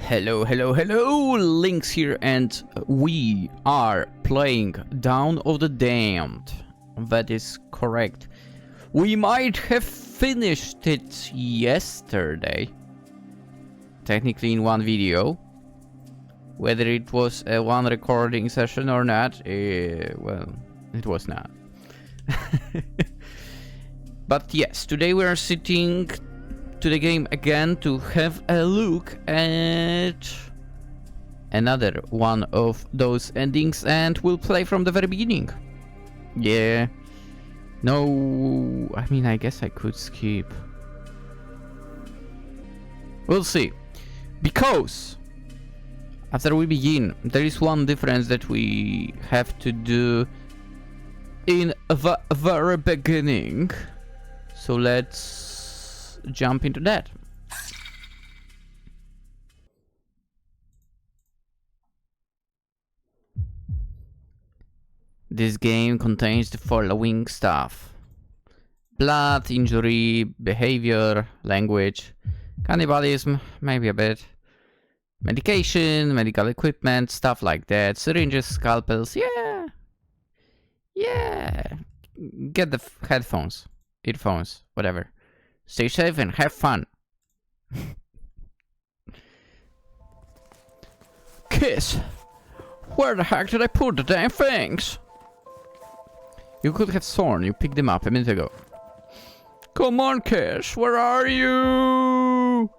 Hello, hello, hello! Lynx here, and we are playing Dawn of the Damned. That is correct. We might have finished it yesterday. Technically in one video. Whether it was a one recording session or not, well, it was not. But yes, today we are sitting to the game again to have a look at another one of those endings, and we'll play from the very beginning. Yeah. No, I mean, I guess I could skip. We'll see. Because after we begin, there is one difference that we have to do in the very beginning. So let's jump into that. This game contains the following stuff: blood, injury, behavior, language, cannibalism, maybe a bit, medication, medical equipment, stuff like that, syringes, scalpels, yeah. Get the headphones, earphones, whatever. Stay safe and have fun. Kiss! Where the heck did I put the damn things? You could have sworn you picked them up a minute ago. Come on, Kiss, where are you?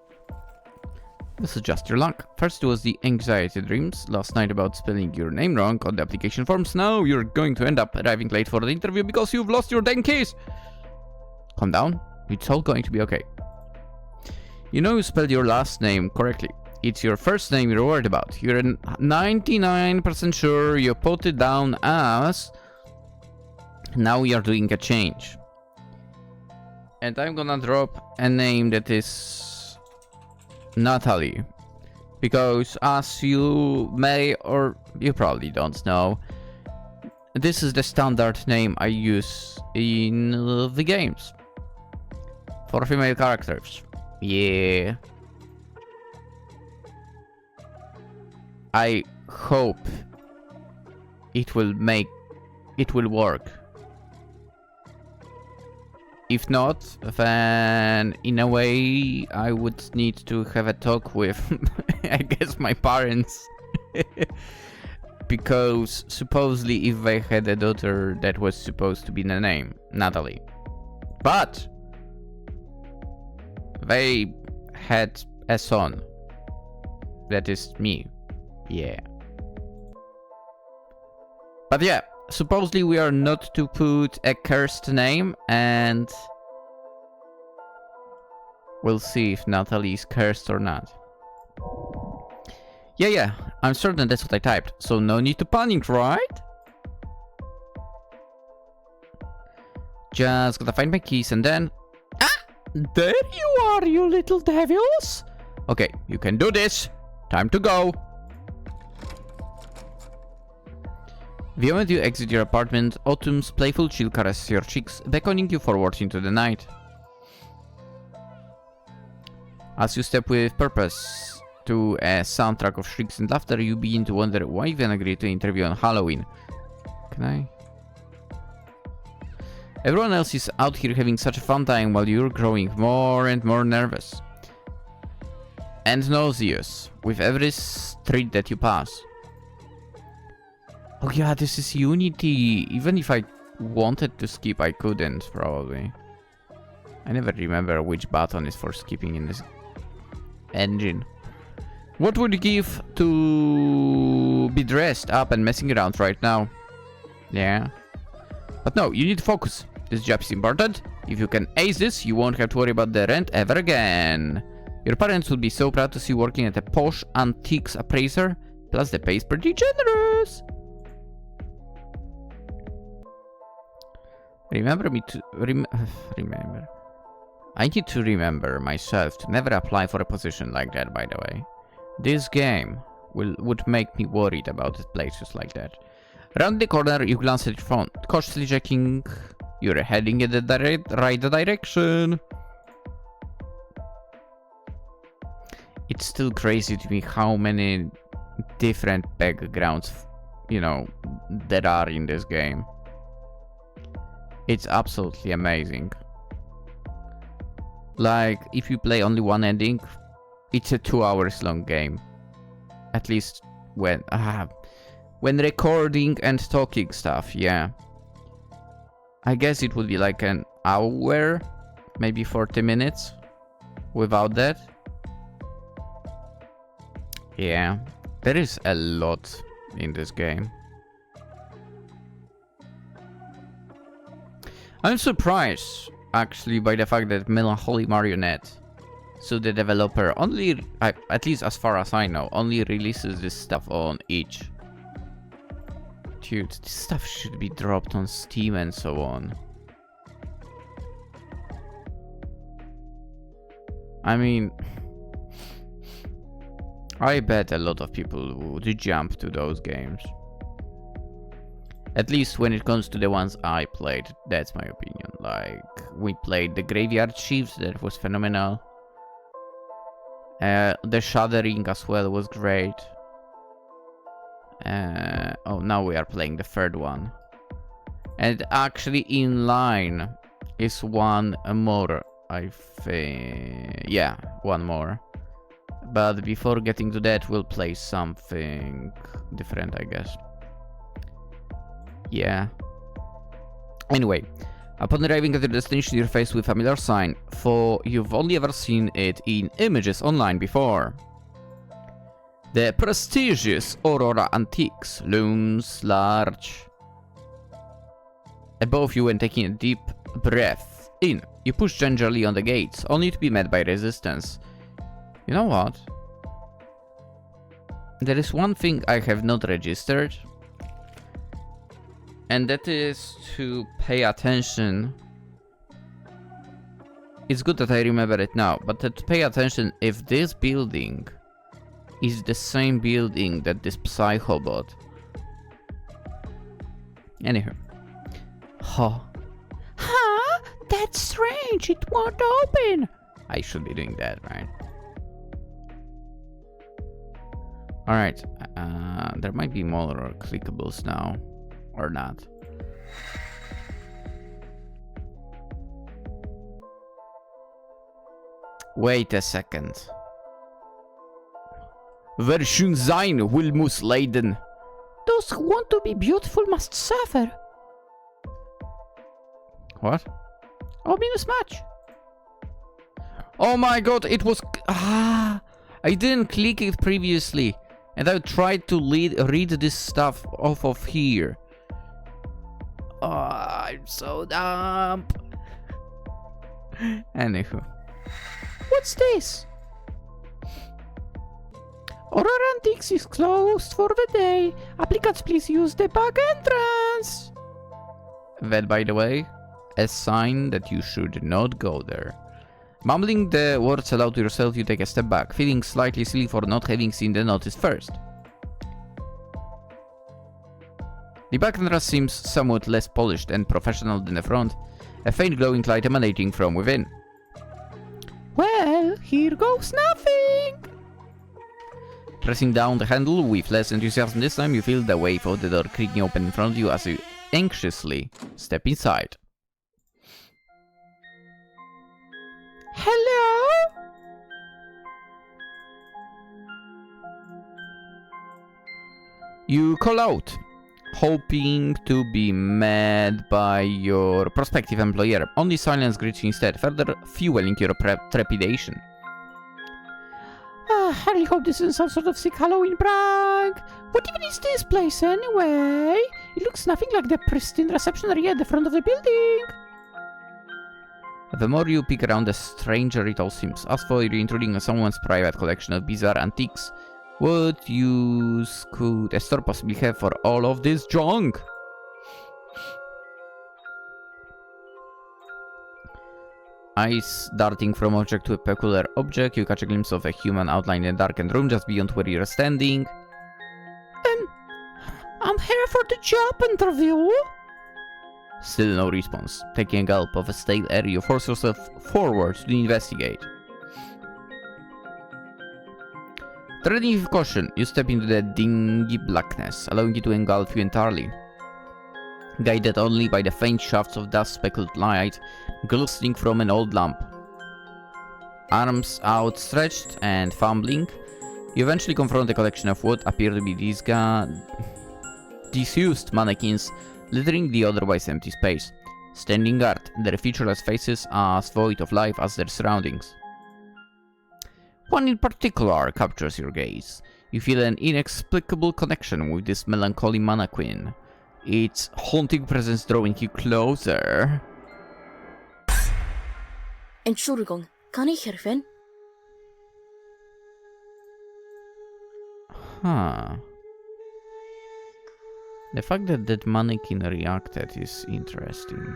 This is just your luck. First it was the anxiety dreams last night about spelling your name wrong on the application forms. Now you're going to end up arriving late for the interview because you've lost your damn keys. Calm down. It's all going to be okay. You know you spelled your last name correctly. It's your first name you're worried about. You're 99% sure you put it down as... Now we are doing a change. And I'm gonna drop a name that is Natalie. Because as you may or you probably don't know, this is the standard name I use in the games. For female characters. Yeah. I hope it will work. If not, then in a way I would need to have a talk with I guess my parents. Because supposedly if they had a daughter, that was supposed to be the name, Natalie. But they had a son. That is me. Yeah. But yeah, supposedly we are not to put a cursed name, and we'll see if Natalie is cursed or not. Yeah, I'm certain that's what I typed, so no need to panic, right? Just gotta find my keys and then... There you are, you little devils! Okay, you can do this. Time to go. The moment you exit your apartment, Autumn's playful chill caresses your cheeks, beckoning you forward into the night. As you step with purpose to a soundtrack of shrieks and laughter, you begin to wonder why you even agreed to interview on Halloween. Can I? Everyone else is out here having such a fun time while you're growing more and more nervous. And nauseous with every street that you pass. Oh yeah, this is Unity. Even if I wanted to skip, I couldn't, probably. I never remember which button is for skipping in this engine. What would you give to be dressed up and messing around right now? Yeah. But no, you need to focus. This job is important. If you can ace this, you won't have to worry about the rent ever again. Your parents will be so proud to see you working at a posh antiques appraiser. Plus the pay is pretty generous. Remember me to... remember. I need to remember myself to never apply for a position like that, by the way. This game would make me worried about places like that. Round the corner, you glance at your phone, cautiously checking you're heading in the right direction. It's still crazy to me how many different backgrounds, you know, that are in this game. It's absolutely amazing. Like, if you play only one ending, it's a 2 hours long game. At least when recording and talking stuff, yeah. I guess it would be like an hour, maybe 40 minutes without that. Yeah, there is a lot in this game. I'm surprised, actually, by the fact that Melancholy Marionette, so the developer, only, at least as far as I know, only releases this stuff on itch. Dude, this stuff should be dropped on Steam and so on. I mean, I bet a lot of people would jump to those games. At least when it comes to the ones I played, that's my opinion. Like, we played the Graveyard Shifts, that was phenomenal. The Shuddering as well was great. Oh, now we are playing the third one. And actually in line is one more, I think. Yeah, one more. But before getting to that, we'll play something different, I guess. Yeah. Anyway, upon arriving at your destination, you're faced with a familiar sign, for you've only ever seen it in images online before. The prestigious Aurora Antiques looms large above you, and taking a deep breath in, you push gingerly on the gates, only to be met by resistance. You know what? There is one thing I have not registered, and that is to pay attention. It's good that I remember it now, but to pay attention if this building is the same building that this Psychobot. Anywho. Huh. Huh? That's strange. It won't open. I should be doing that, right? Alright. There might be more clickables now. Or not. Wait a second. Wer schön sein will muss leiden. Those who want to be beautiful must suffer. What? Ominous match. Oh my god, it was... I didn't click it previously. And I tried to read this stuff off of here. Oh, I'm so dumb. Anywho. What's this? Aurora Antiques is closed for the day. Applicants, please use the back entrance. That, by the way, a sign that you should not go there. Mumbling the words aloud to yourself, you take a step back, feeling slightly silly for not having seen the notice first. The back entrance seems somewhat less polished and professional than the front, a faint glowing light emanating from within. Well, here goes nothing! Pressing down the handle with less enthusiasm this time, you feel the wave of the door creaking open in front of you as you anxiously step inside. Hello? You call out, hoping to be met by your prospective employer. Only silence greets you instead, further fueling your trepidation. I really hope this isn't some sort of sick Halloween prank. What even is this place anyway? It looks nothing like the pristine reception area at the front of the building. The more you peek around, the stranger it all seems. As for you intruding someone's private collection of bizarre antiques, what use could a store possibly have for all of this junk? Eyes darting from object to a peculiar object, you catch a glimpse of a human outline in a darkened room just beyond where you're standing. I'm here for the job interview. Still no response. Taking a gulp of a stale air, you force yourself forward to investigate. Treading with caution, you step into the dingy blackness, allowing it to engulf you entirely. Guided only by the faint shafts of dust-speckled light glistening from an old lamp. Arms outstretched and fumbling, you eventually confront a collection of what appear to be disused mannequins littering the otherwise empty space. Standing guard, their featureless faces as void of life as their surroundings. One in particular captures your gaze. You feel an inexplicable connection with this melancholy mannequin, its haunting presence drawing you closer. Entschuldigung, kann ich helfen? Huh. The fact that that mannequin reacted is interesting.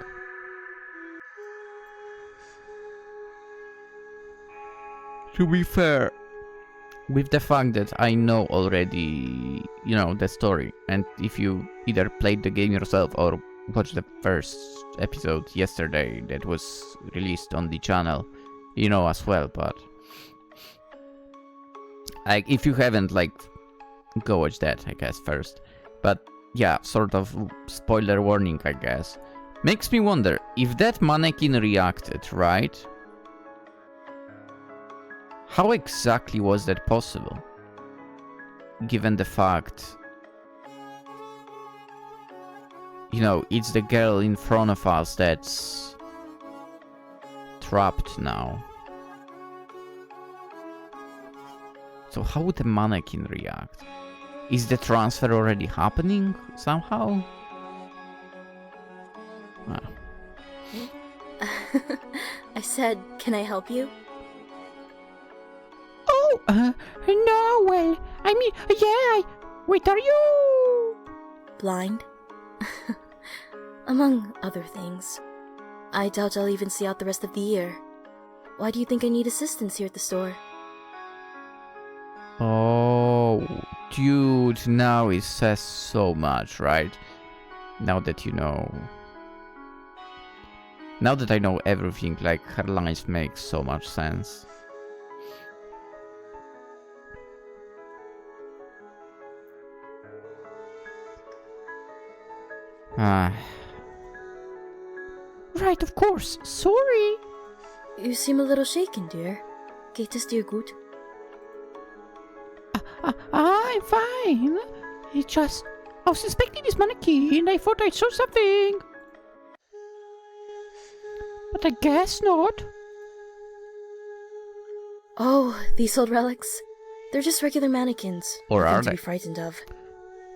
To be fair, with the fact that I know already, you know, the story, and if you either played the game yourself or watched the first episode yesterday that was released on the channel, you know as well, but like if you haven't, like, go watch that, I guess, first. But yeah, sort of spoiler warning, I guess. Makes me wonder if that mannequin reacted, right? How exactly was that possible? Given the fact, you know, it's the girl in front of us that's trapped now. So how would the mannequin react? Is the transfer already happening somehow? I said, can I help you? Oh, no, well, I mean, yeah, wait, are you... Blind? Among other things. I doubt I'll even see out the rest of the year. Why do you think I need assistance here at the store? Oh, dude, now it says so much, right? Now that you know. Now that I know everything, like, her lines make so much sense. Right, of course, sorry. You seem a little shaken, dear. Geht es dir gut? I'm fine. It just... I was inspecting this mannequin. I thought I saw something. But I guess not. Oh, these old relics. They're just regular mannequins. Or Nothing are to they? be frightened of.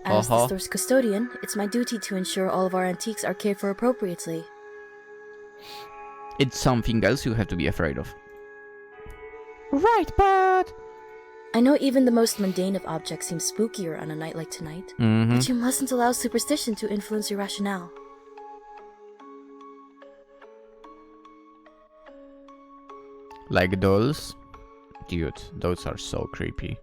As the store's custodian, it's my duty to ensure all of our antiques are cared for appropriately. It's something else you have to be afraid of. Right, but... I know even the most mundane of objects seems spookier on a night like tonight, but you mustn't allow superstition to influence your rationale. Like dolls? Dude, those are so creepy.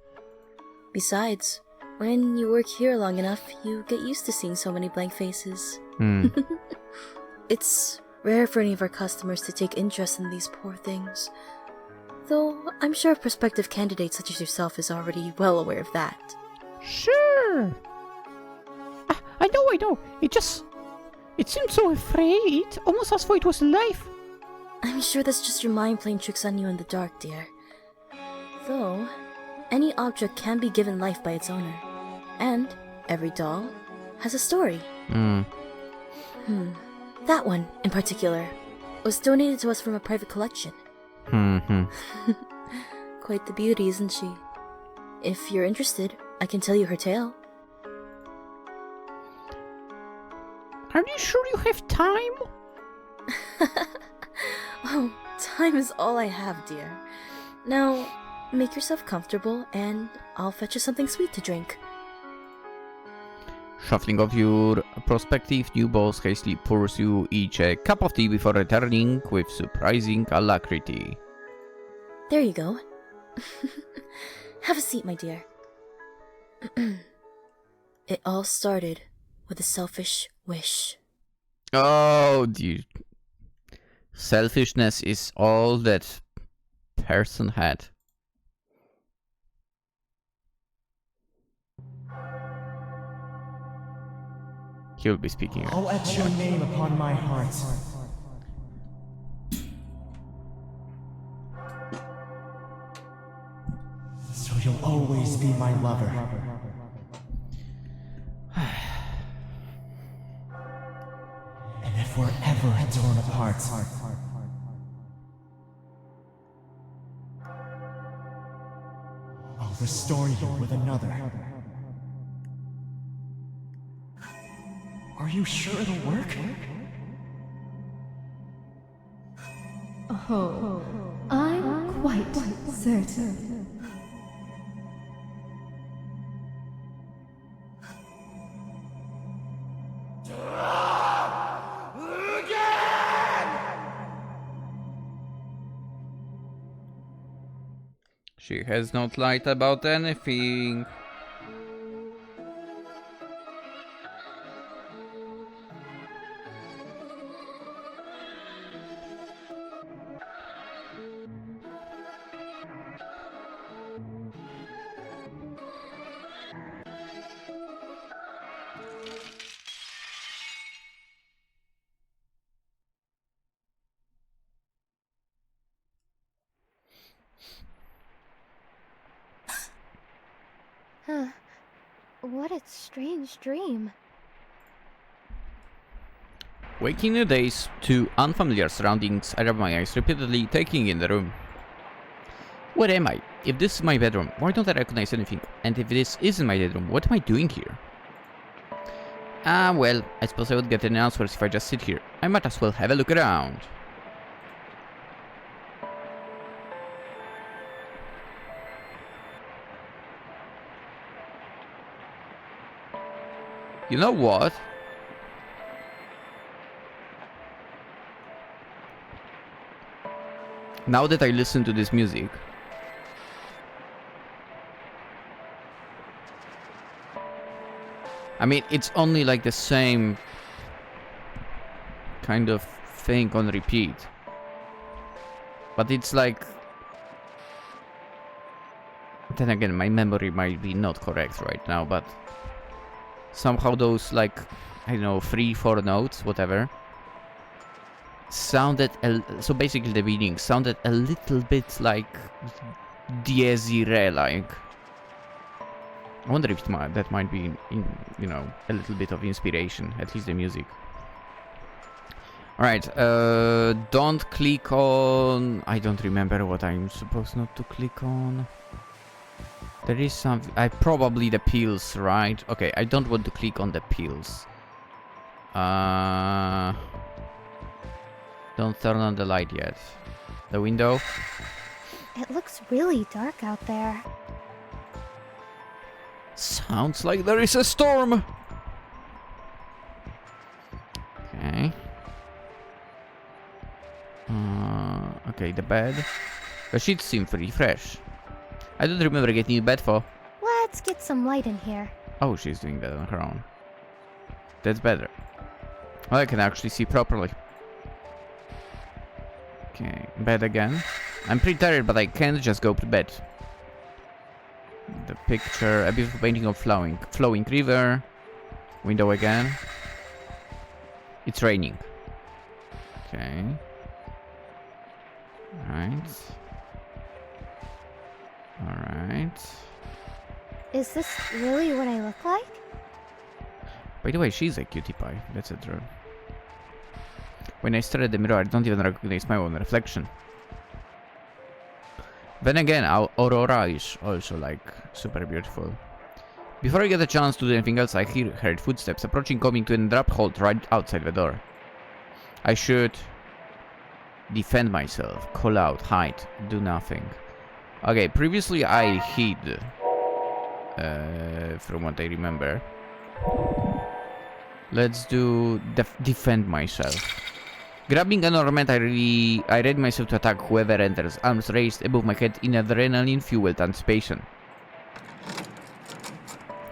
Besides, when you work here long enough, you get used to seeing so many blank faces. It's rare for any of our customers to take interest in these poor things. Though I'm sure a prospective candidate such as yourself is already well aware of that. Sure. I know. It seemed so afraid, almost as though it was alive. I'm sure that's just your mind playing tricks on you in the dark, dear. Though, any object can be given life by its owner. And every doll has a story. That one, in particular, was donated to us from a private collection. Quite the beauty, isn't she? If you're interested, I can tell you her tale. Are you sure you have time? Oh, time is all I have, dear. Now, make yourself comfortable, and I'll fetch you something sweet to drink. Shuffling off your prospective new boss hastily pours you each a cup of tea before returning with surprising alacrity. There you go. Have a seat, my dear. It all started with a selfish wish. Oh, dude. Selfishness is all that person had. He'll be speaking. I'll etch your name upon my heart. So you'll always be my lover. And if we're ever torn apart, I'll restore you with another. Are you sure it'll work? Oh, I'm quite certain. She has not lied about anything. What a strange dream. Waking new days to unfamiliar surroundings, I rub my eyes repeatedly, taking in the room. Where am I? If this is my bedroom, why don't I recognize anything? And if this isn't my bedroom, what am I doing here? Well, I suppose I would get any answers if I just sit here. I might as well have a look around. You know what? Now that I listen to this music, I mean, it's only like the same kind of thing on repeat. But it's like... Then again, my memory might be not correct right now, but... Somehow those, like, I don't know, 3-4 notes, whatever, sounded, so basically the beginning sounded a little bit like diezi re, like. I wonder if that might be, you know, a little bit of inspiration, at least the music. Alright, don't click on... I don't remember what I'm supposed not to click on. There is something... probably the pills, right? Okay, I don't want to click on the pills. Don't turn on the light yet. The window? It looks really dark out there. Sounds like there is a storm! Okay. Okay, the bed. The sheets seem pretty fresh. I don't remember getting a bed for. Let's get some light in here. Oh, she's doing that on her own. That's better. Well, I can actually see properly. Okay, bed again. I'm pretty tired, but I can't just go to bed. The picture, a beautiful painting of flowing river. Window again. It's raining. Okay. Alright. Alright. Is this really what I look like? By the way, she's a cutie pie. That's a true. When I stare at the mirror, I don't even recognize my own reflection. Then again, Aurora is also, like, super beautiful. Before I get a chance to do anything else, I heard footsteps approaching, coming to an abrupt halt right outside the door. I should defend myself, call out, hide, do nothing. Okay, previously I hid, from what I remember. Let's do defend myself. Grabbing an ornament, I ready myself to attack whoever enters, arms raised above my head in adrenaline-fueled anticipation.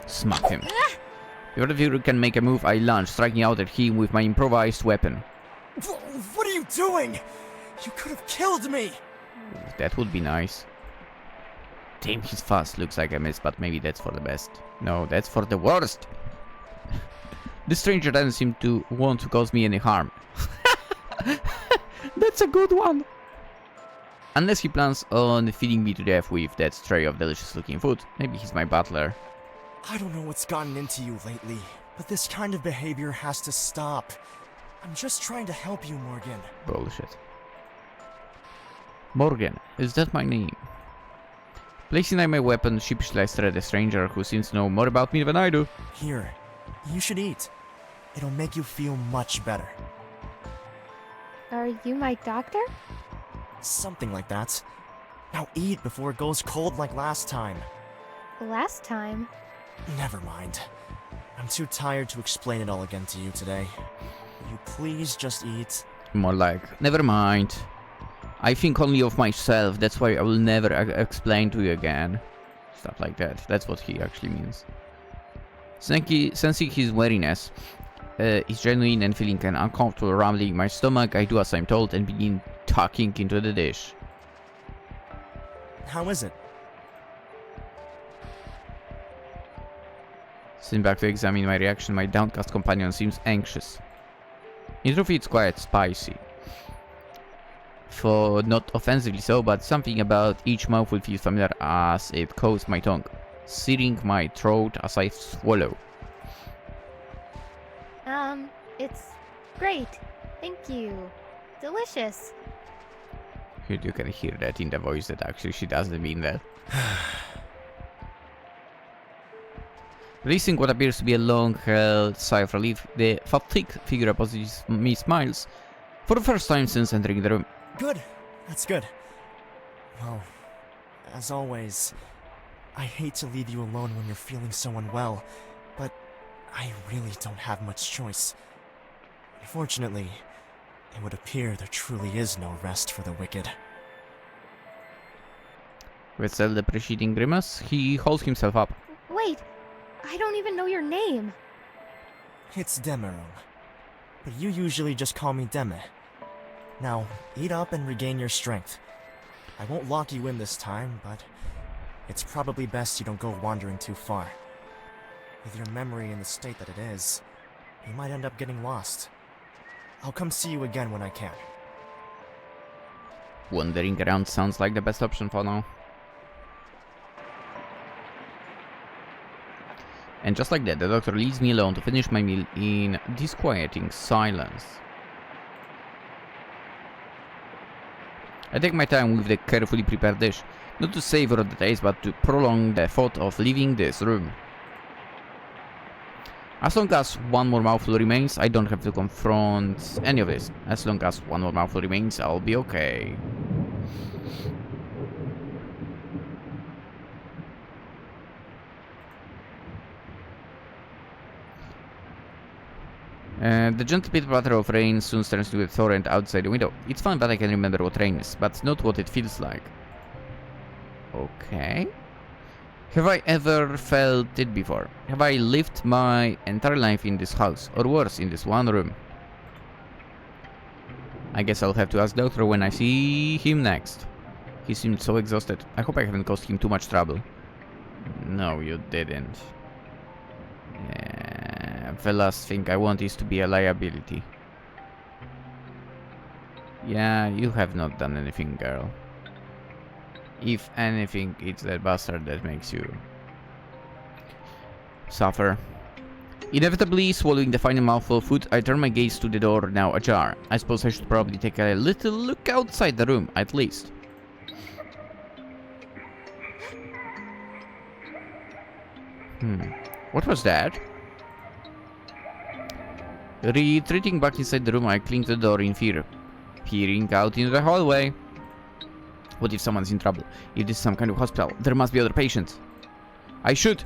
Smack him. Before the figure can make a move, I lunge, striking out at him with my improvised weapon. What are you doing? You could have killed me! That would be nice. Damn, he's fast. Looks like I missed, but maybe that's for the best. No, that's for the worst. This stranger doesn't seem to want to cause me any harm. That's a good one. Unless he plans on feeding me to death with that tray of delicious looking food. Maybe he's my butler. I don't know what's gotten into you lately, but this kind of behavior has to stop. I'm just trying to help you, Morgan. Bullshit. Morgan, is that my name? Placing down my weapon, sheepishly I stare at the stranger who seems to know more about me than I do. Here, you should eat. It'll make you feel much better. Are you my doctor? Something like that. Now eat before it goes cold like last time. Last time? Never mind. I'm too tired to explain it all again to you today. Will you please just eat? More like, never mind. I think only of myself, that's why I will never explain to you again. Stuff like that, that's what he actually means. Sensing his weariness is genuine and feeling an uncomfortable rumbling in my stomach, I do as I'm told and begin tucking into the dish. How is it? Sitting back to examine my reaction, my downcast companion seems anxious. In truth, it's quite spicy. For not offensively so, but something about each mouthful feels familiar as it coats my tongue, searing my throat as I swallow. It's great. Thank you. Delicious. You can hear that in the voice that actually she doesn't mean that. Releasing what appears to be a long-held sigh of relief, the fatigued figure opposite me smiles for the first time since entering the room. Good. That's good. Well, as always, I hate to leave you alone when you're feeling so unwell, but I really don't have much choice. Unfortunately, it would appear there truly is no rest for the wicked. With self-depreciating grimace, he holds himself up. Wait, I don't even know your name. It's Demerung, but you usually just call me Deme. Now, eat up and regain your strength. I won't lock you in this time, but it's probably best you don't go wandering too far. With your memory in the state that it is, you might end up getting lost. I'll come see you again when I can. Wandering around sounds like the best option for now. And just like that, the doctor leaves me alone to finish my meal in disquieting silence. I take my time with the carefully prepared dish, not to savor the taste, but to prolong the thought of leaving this room. As long as one more mouthful remains, I don't have to confront any of this. As long as one more mouthful remains, I'll be okay. The gentle pitter-patter of rain soon turns to a torrent outside the window. It's fun that I can remember what rain is, but not what it feels like. Okay. Have I ever felt it before? Have I lived my entire life in this house, or worse, in this one room? I guess I'll have to ask Doctor when I see him next. He seemed so exhausted. I hope I haven't caused him too much trouble. No, you didn't. The last thing I want is to be a liability. Yeah, you have not done anything, girl. If anything, it's that bastard that makes you suffer. Inevitably, swallowing the final mouthful of food, I turn my gaze to the door, now ajar. I suppose I should probably take a little look outside the room, at least. What was that? Retreating back inside the room, I cling to the door in fear, peering out into the hallway. What if someone's in trouble? If this is some kind of hospital, there must be other patients. I should.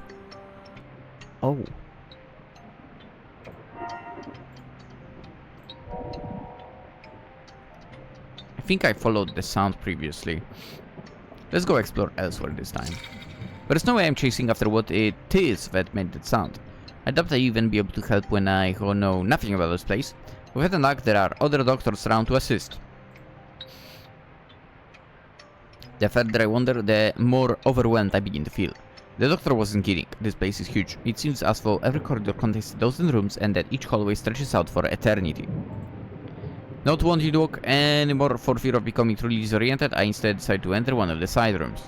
Oh. I think I followed the sound previously. Let's go explore elsewhere this time. There's no way I'm chasing after what it is that made that sound. I doubt I'll even be able to help when I know nothing about this place. With that luck, there are other doctors around to assist. The further I wander, the more overwhelmed I begin to feel. The doctor wasn't kidding. This place is huge. It seems as though every corridor contains a dozen rooms and that each hallway stretches out for eternity. Not wanting to walk anymore for fear of becoming truly disoriented, I instead decided to enter one of the side rooms.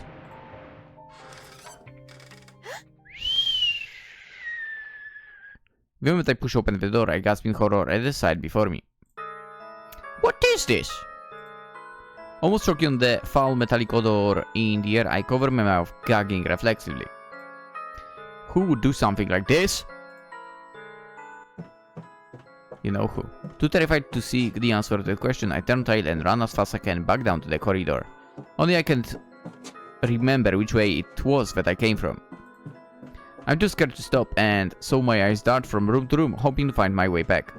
The moment I push open the door, I gasp in horror at the sight before me. What is this? Almost choking on the foul metallic odor in the air, I cover my mouth, gagging reflexively. Who would do something like this? You know who. Too terrified to seek the answer to the question, I turn tail and run as fast as I can back down to the corridor. Only I can't remember which way it was that I came from. I'm too scared to stop, and so my eyes dart from room to room, hoping to find my way back.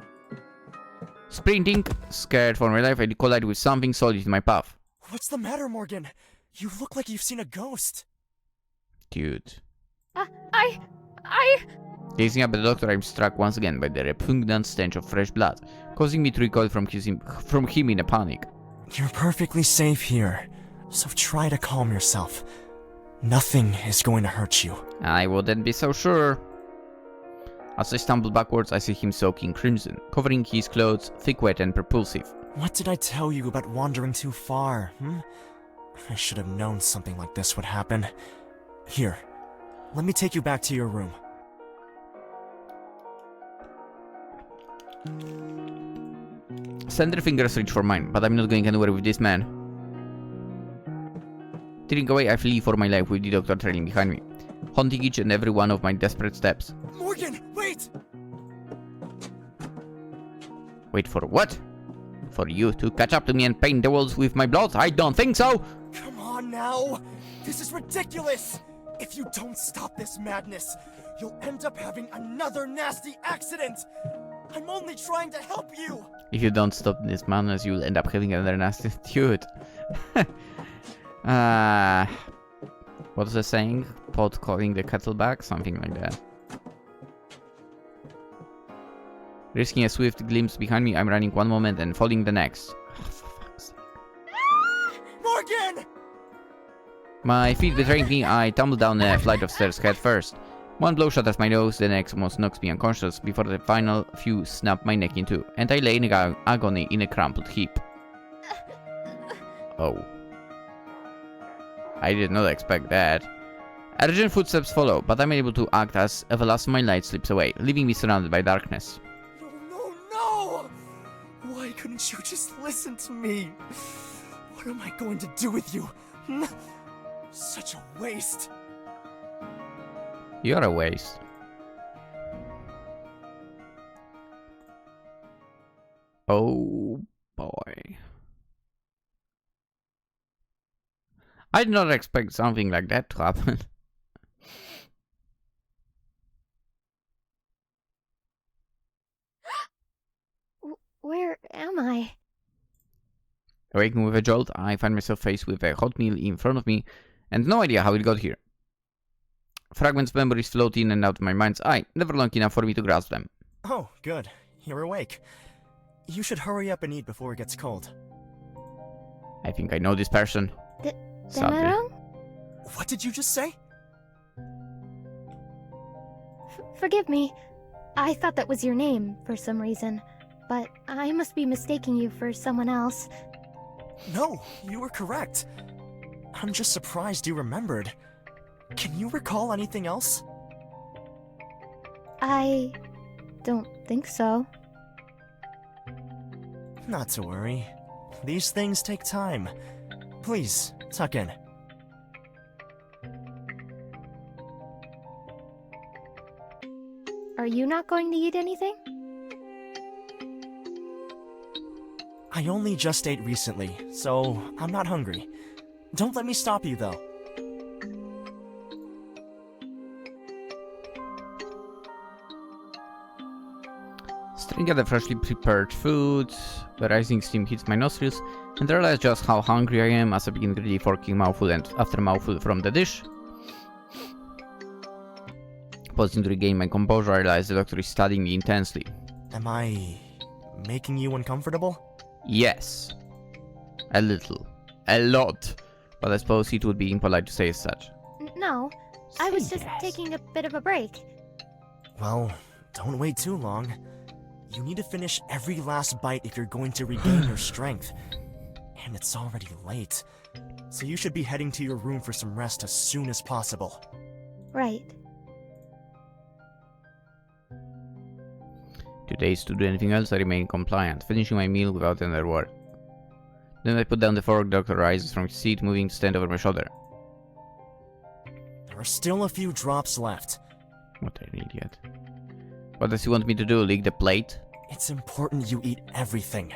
Sprinting, scared for my life, I collide with something solid in my path. What's the matter, Morgan? You look like you've seen a ghost. Dude. I... Gazing up at the doctor, I'm struck once again by the repugnant stench of fresh blood, causing me to recoil from him in a panic. You're perfectly safe here, so try to calm yourself. Nothing is going to hurt you. I wouldn't be so sure. As I stumble backwards, I see him soaking crimson, covering his clothes, thick, wet, and propulsive. What did I tell you about wandering too far, I should have known something like this would happen. Here, let me take you back to your room. Slender fingers reach for mine, but I'm not going anywhere with this man. Tearing away, I flee for my life with the doctor trailing behind me, haunting each and every one of my desperate steps. Morgan, wait! Wait for what? For you to catch up to me and paint the walls with my blood? I don't think so! Come on now! This is ridiculous! If you don't stop this madness, you'll end up having another nasty accident! I'm only trying to help you! If you don't stop this madness, you'll end up having another nasty dude. What's the saying? Pot calling the kettle black? Something like that. Risking a swift glimpse behind me, I'm running one moment and falling the next. Oh, for fuck's sake. Morgan! My feet betraying me, I tumble down a flight of stairs head first. One blow shatters my nose, the next almost knocks me unconscious before the final few snap my neck in two, and I lay in agony in a crumpled heap. Oh. I did not expect that. Urgent footsteps follow, but I'm able to act as the last of my light slips away, leaving me surrounded by darkness. No! Why couldn't you just listen to me? What am I going to do with you? Such a waste. You're a waste. Oh boy. I did not expect something like that to happen. Where am I? Awakening with a jolt, I find myself faced with a hot meal in front of me, and no idea how it got here. Fragments of memories float in and out of my mind's eye, never long enough for me to grasp them. Oh, good. You're awake. You should hurry up and eat before it gets cold. I think I know this person. Sadly. Demerong? What did you just say? Forgive me. I thought that was your name for some reason, but I must be mistaking you for someone else. No, you were correct. I'm just surprised you remembered. Can you recall anything else? I don't think so. Not to worry. These things take time. Please, tuck in. Are you not going to eat anything? I only just ate recently, so I'm not hungry. Don't let me stop you, though. Staring at the freshly prepared food, the rising steam hits my nostrils, and I realize just how hungry I am as I begin greedily forking mouthful and after mouthful from the dish. Pausing to regain my composure, I realize the doctor is studying me intensely. Am I making you uncomfortable? Yes. A little. A lot. But I suppose it would be impolite to say as such. No, I was Say just yes. taking a bit of a break. Well, don't wait too long. You need to finish every last bite if you're going to regain your strength. And it's already late. So you should be heading to your room for some rest as soon as possible. Right. 2 days to do anything else, I remain compliant, finishing my meal without another word. Then I put down the fork. Doctor rises from his seat, moving to stand over my shoulder. There are still a few drops left. What an idiot. What does he want me to do, lick the plate? It's important you eat everything.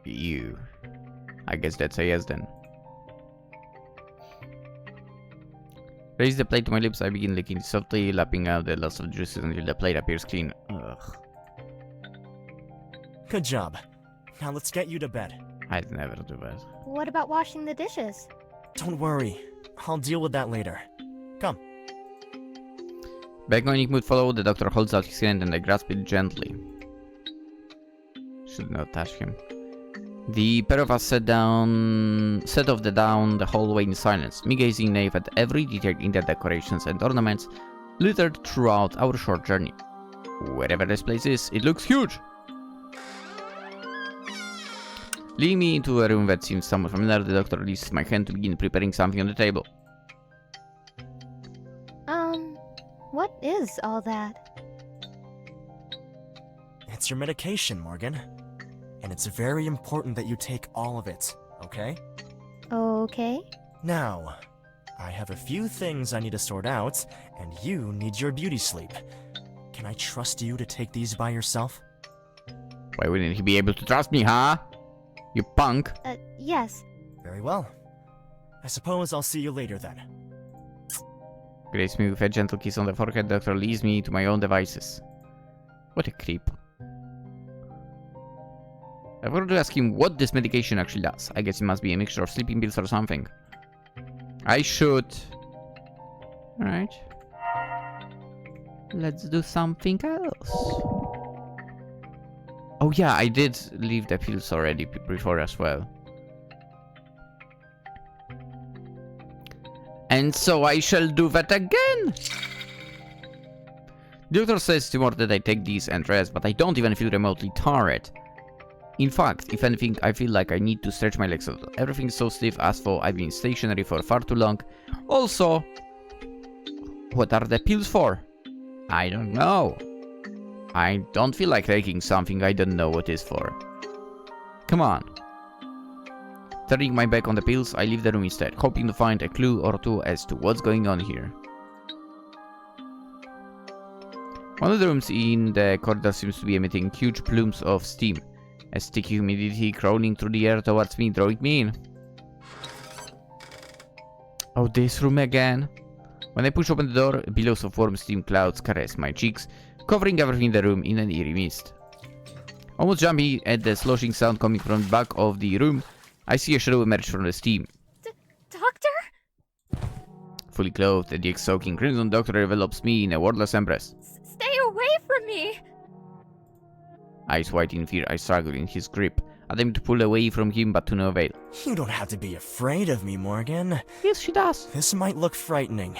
You. I guess that's a yes then. Raise the plate to my lips, I begin licking softly, lapping out the loss of juices until the plate appears clean. Ugh. Good job. Now let's get you to bed. I'd never do that. What about washing the dishes? Don't worry. I'll deal with that later. Come. Begging mood follow, the doctor holds out his hand and I grasp it gently. Should not touch him. The pair of us set down the hallway in silence, me gazing naive at every detail in the decorations and ornaments littered throughout our short journey. Wherever this place is, it looks huge! Leading me into a room that seems somewhat familiar, the doctor releases my hand to begin preparing something on the table. What is all that? It's your medication, Morgan. And it's very important that you take all of it, okay? Okay. Now, I have a few things I need to sort out, and you need your beauty sleep. Can I trust you to take these by yourself? Why wouldn't he be able to trust me, huh? You punk! Yes. Very well. I suppose I'll see you later then. Grace me with a gentle kiss on the forehead, doctor leaves me to my own devices. What a creep. I forgot to ask him what this medication actually does. I guess it must be a mixture of sleeping pills or something. I should... Alright. Let's do something else. Oh yeah, I did leave the pills already before as well. And so I shall do that again! The doctor says to more that I take these and rest, but I don't even feel remotely tired. In fact, if anything, I feel like I need to stretch my legs a little. Everything's so stiff as for I've been stationary for far too long. Also, what are the pills for? I don't know. I don't feel like taking something I don't know what is for. Come on. Turning my back on the pills, I leave the room instead, hoping to find a clue or two as to what's going on here. One of the rooms in the corridor seems to be emitting huge plumes of steam. A sticky humidity crawling through the air towards me, drawing me in. Oh, this room again. When I push open the door, billows of warm steam clouds caress my cheeks, covering everything in the room in an eerie mist. Almost jumping at the sloshing sound coming from the back of the room, I see a shadow emerge from the steam. Doctor? Fully clothed, the egg-soaking crimson doctor envelops me in a wordless embrace. Stay away from me! Eyes wide in fear, I struggle in his grip, attempt to pull away from him but to no avail. You don't have to be afraid of me, Morgan. Yes, she does. This might look frightening,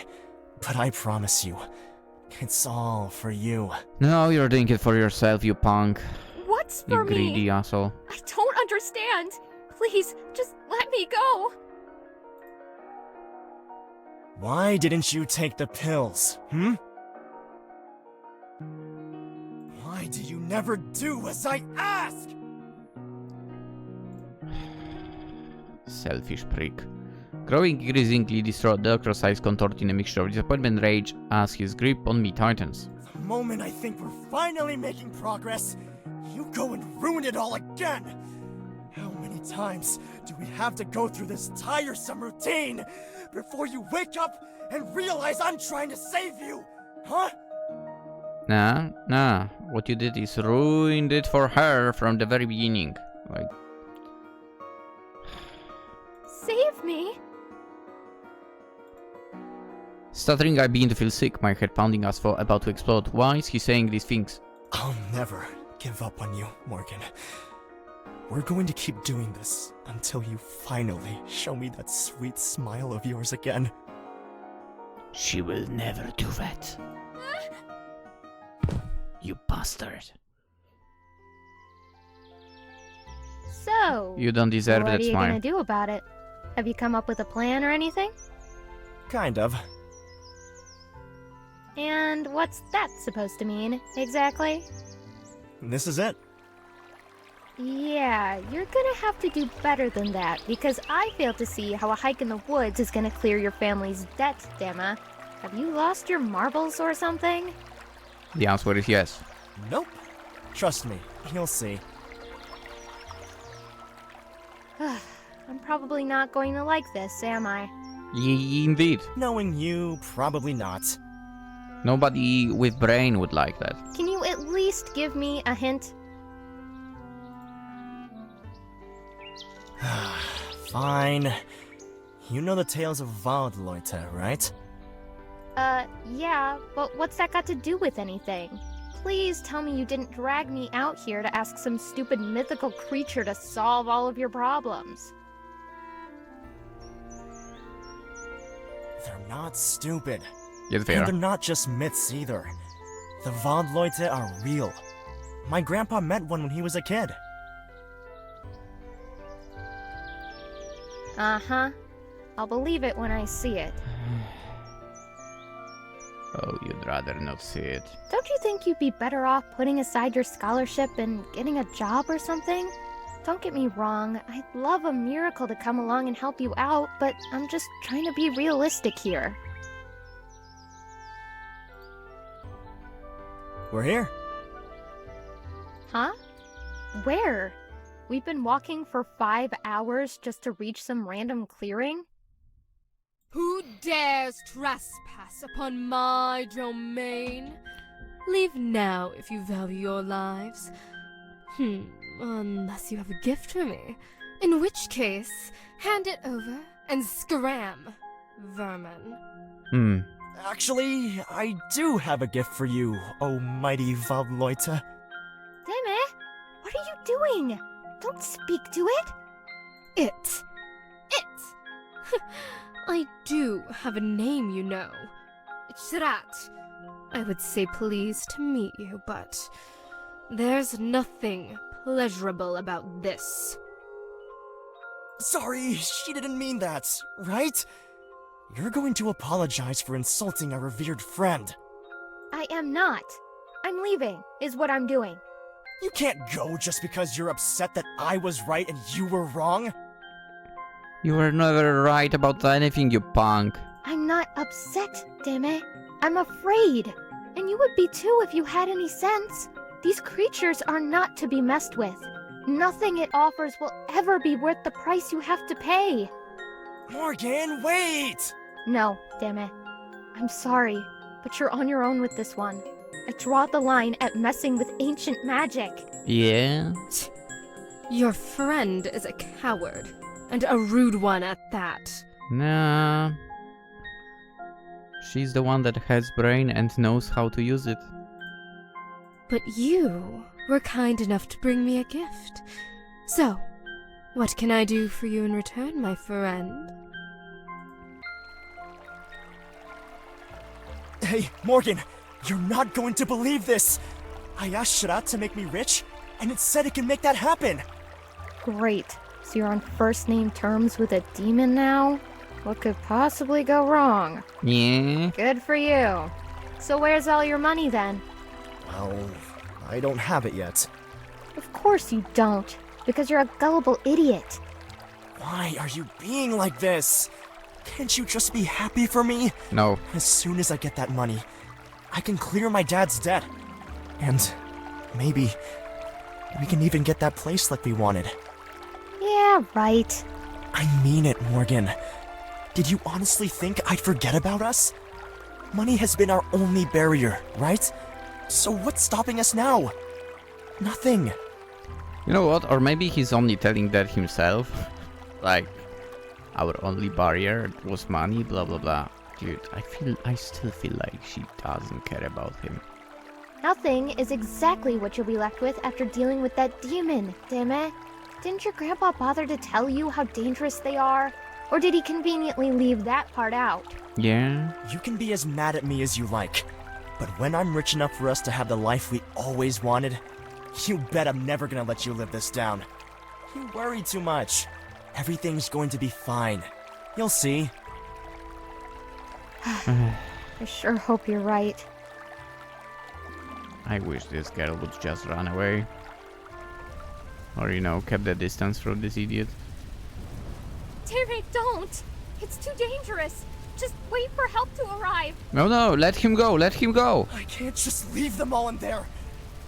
but I promise you, it's all for you. No, you're doing it for yourself, you punk. What's You for greedy me? asshole. I don't understand. Please, just let me go. Why didn't you take the pills, Why do you never do as I ask? Selfish prick. Growing increasingly distraught, the doctor's eyes contort in a mixture of disappointment and rage as his grip on me tightens. The moment I think we're finally making progress, you go and ruin it all again! How many times do we have to go through this tiresome routine before you wake up and realize I'm trying to save you? Huh? Nah. What you did is ruined it for her from the very beginning. Like... Save me? Stuttering, I begin to feel sick, my head pounding as for about to explode. Why is he saying these things? I'll never give up on you, Morgan. We're going to keep doing this until you finally show me that sweet smile of yours again. She will never do that. You bastard. So, You don't deserve what that are you smile. gonna do about it? Have you come up with a plan or anything? Kind of. And what's that supposed to mean, exactly? This is it. Yeah, you're gonna have to do better than that, because I fail to see how a hike in the woods is gonna clear your family's debt, Dema. Have you lost your marbles or something? The answer is yes. Nope. Trust me, you'll see. I'm probably not going to like this, am I? Indeed. Knowing you, probably not. Nobody with brain would like that. Can you at least give me a hint? Fine. You know the tales of Waldleute, right? Yeah, but what's that got to do with anything? Please tell me you didn't drag me out here to ask some stupid mythical creature to solve all of your problems. They're not stupid. Yes, And fair. they're not just myths either. The Waldleute are real. My grandpa met one when he was a kid. Uh-huh. I'll believe it when I see it. Oh, you'd rather not see it. Don't you think you'd be better off putting aside your scholarship and getting a job or something? Don't get me wrong, I'd love a miracle to come along and help you out, but I'm just trying to be realistic here. We're here. Huh? Where? We've been walking for 5 hours just to reach some random clearing? Who dares trespass upon my domain? Leave now if you value your lives. Unless you have a gift for me. In which case, hand it over and scram, vermin. Actually, I do have a gift for you, oh mighty Waldleute. Deme, what are you doing? Don't speak to it. It. I do have a name, you know. Shrat. I would say pleased to meet you, but there's nothing pleasurable about this. Sorry, she didn't mean that, right? You're going to apologize for insulting our revered friend. I am not. I'm leaving, is what I'm doing. You can't go just because you're upset that I was right and you were wrong. You were never right about anything, you punk. I'm not upset, Deme. I'm afraid. And you would be too if you had any sense. These creatures are not to be messed with. Nothing it offers will ever be worth the price you have to pay. Morgan, wait! No, Deme. I'm sorry, but you're on your own with this one. I draw the line at messing with ancient magic. Yeah? Your friend is a coward, and a rude one at that. Nah. She's the one that has brain and knows how to use it. But you were kind enough to bring me a gift. So, what can I do for you in return, my friend? Hey, Morgan, you're not going to believe this! I asked Shrat to make me rich, and it said it can make that happen! Great. So you're on first name terms with a demon now? What could possibly go wrong? Yeah? Good for you. So where's all your money then? Well, I don't have it yet. Of course you don't, because you're a gullible idiot. Why are you being like this? Can't you just be happy for me? No. As soon as I get that money, I can clear my dad's debt. And maybe we can even get that place like we wanted. Yeah, right. I mean it, Morgan. Did you honestly think I'd forget about us? Money has been our only barrier, right? So what's stopping us now? Nothing. You know what? Or maybe he's only telling that himself. Like, our only barrier was money, blah blah blah. Dude, I still feel like she doesn't care about him. Nothing is exactly what you'll be left with after dealing with that demon, Deme. Didn't your grandpa bother to tell you how dangerous they are? Or did he conveniently leave that part out? Yeah. You can be as mad at me as you like, but when I'm rich enough for us to have the life we always wanted, you bet I'm never gonna let you live this down. You worry too much. Everything's going to be fine. You'll see. I sure hope you're right. I wish this girl would just run away. Or, you know, kept the distance from this idiot. Deme, don't! It's too dangerous. Just wait for help to arrive. No, no, let him go, let him go. I can't just leave them all in there.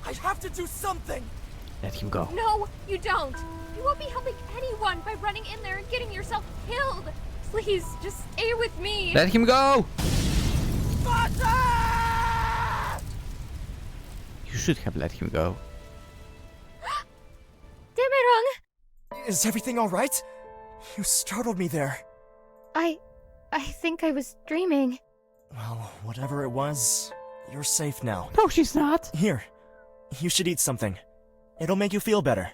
I have to do something. Let him go. No, you don't. You won't be helping anyone by running in there and getting yourself killed. Please, just stay with me. Let him go! You should have let him go. Demerong! Is everything all right? You startled me there. I think I was dreaming. Well, whatever it was, you're safe now. No, she's not. Here, you should eat something. It'll make you feel better.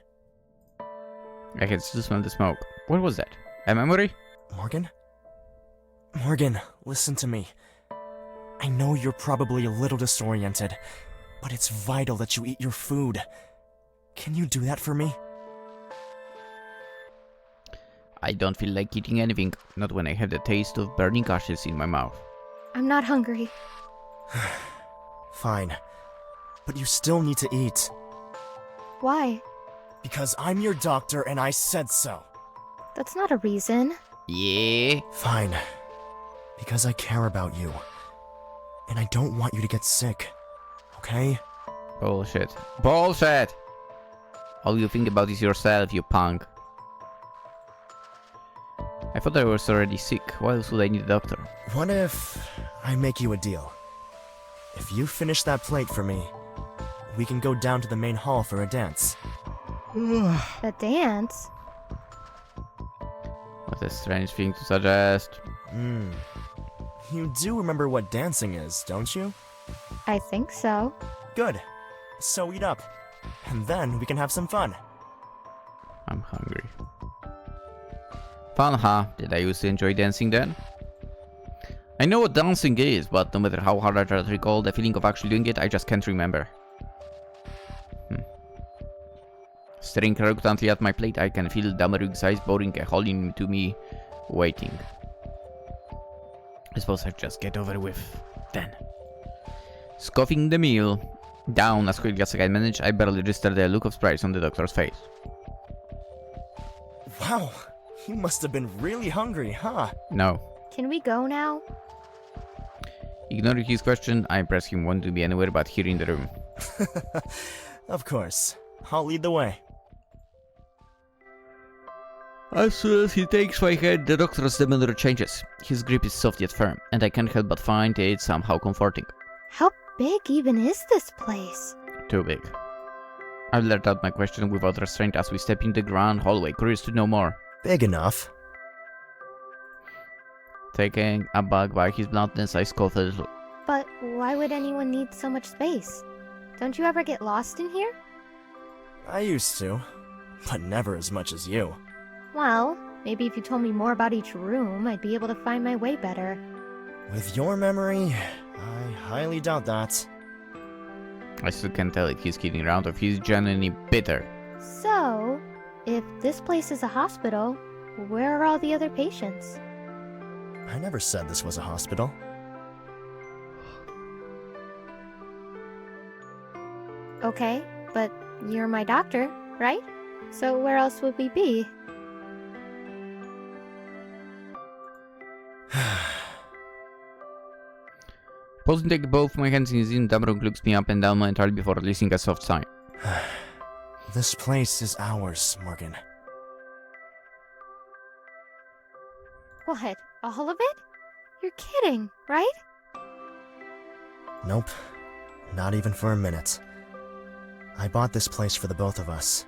I can still smell the smoke. What was that? A memory? Morgan? Morgan, listen to me. I know you're probably a little disoriented, but it's vital that you eat your food. Can you do that for me? I don't feel like eating anything, not when I have the taste of burning ashes in my mouth. I'm not hungry. Fine. But you still need to eat. Why? Because I'm your doctor and I said so. That's not a reason. Yeah? Fine. Because I care about you. And I don't want you to get sick. Okay? Bullshit. Bullshit! All you think about is yourself, you punk. I thought I was already sick. Why else would I need a doctor? What if I make you a deal? If you finish that plate for me, we can go down to the main hall for a dance. A dance? What a strange thing to suggest. You do remember what dancing is, don't you? I think so. Good. So eat up. And then we can have some fun. I'm hungry. Fun, huh? Did I used to enjoy dancing then? I know what dancing is, but no matter how hard I try to recall the feeling of actually doing it, I just can't remember. Staring reluctantly at my plate, I can feel Damarug's eyes boring a hole into me, waiting. I suppose I just get over with, then. Scoffing the meal down as quickly as I can manage, I barely registered the look of surprise on the doctor's face. Wow, you must have been really hungry, huh? No. Can we go now? Ignoring his question, I press him want to be anywhere but here in the room. Of course. I'll lead the way. As soon as he takes my hand, the doctor's demeanor changes. His grip is soft yet firm, and I can't help but find it somehow comforting. How big even is this place? Too big. I let out my question without restraint as we step in the grand hallway, curious to know more. Big enough. Taken aback by his bluntness, I scoff a little. But why would anyone need so much space? Don't you ever get lost in here? I used to, but never as much as you. Well, maybe if you told me more about each room, I'd be able to find my way better. With your memory, I highly doubt that. I still can't tell if he's kidding around or if he's genuinely bitter. So, if this place is a hospital, where are all the other patients? I never said this was a hospital. Okay, but you're my doctor, right? So where else would we be? Pausing to take both my hands in his in, Damrog looks me up and down momentarily before releasing a soft sigh. This place is ours, Morgan. What? All of it? You're kidding, right? Nope. Not even for a minute. I bought this place for the both of us.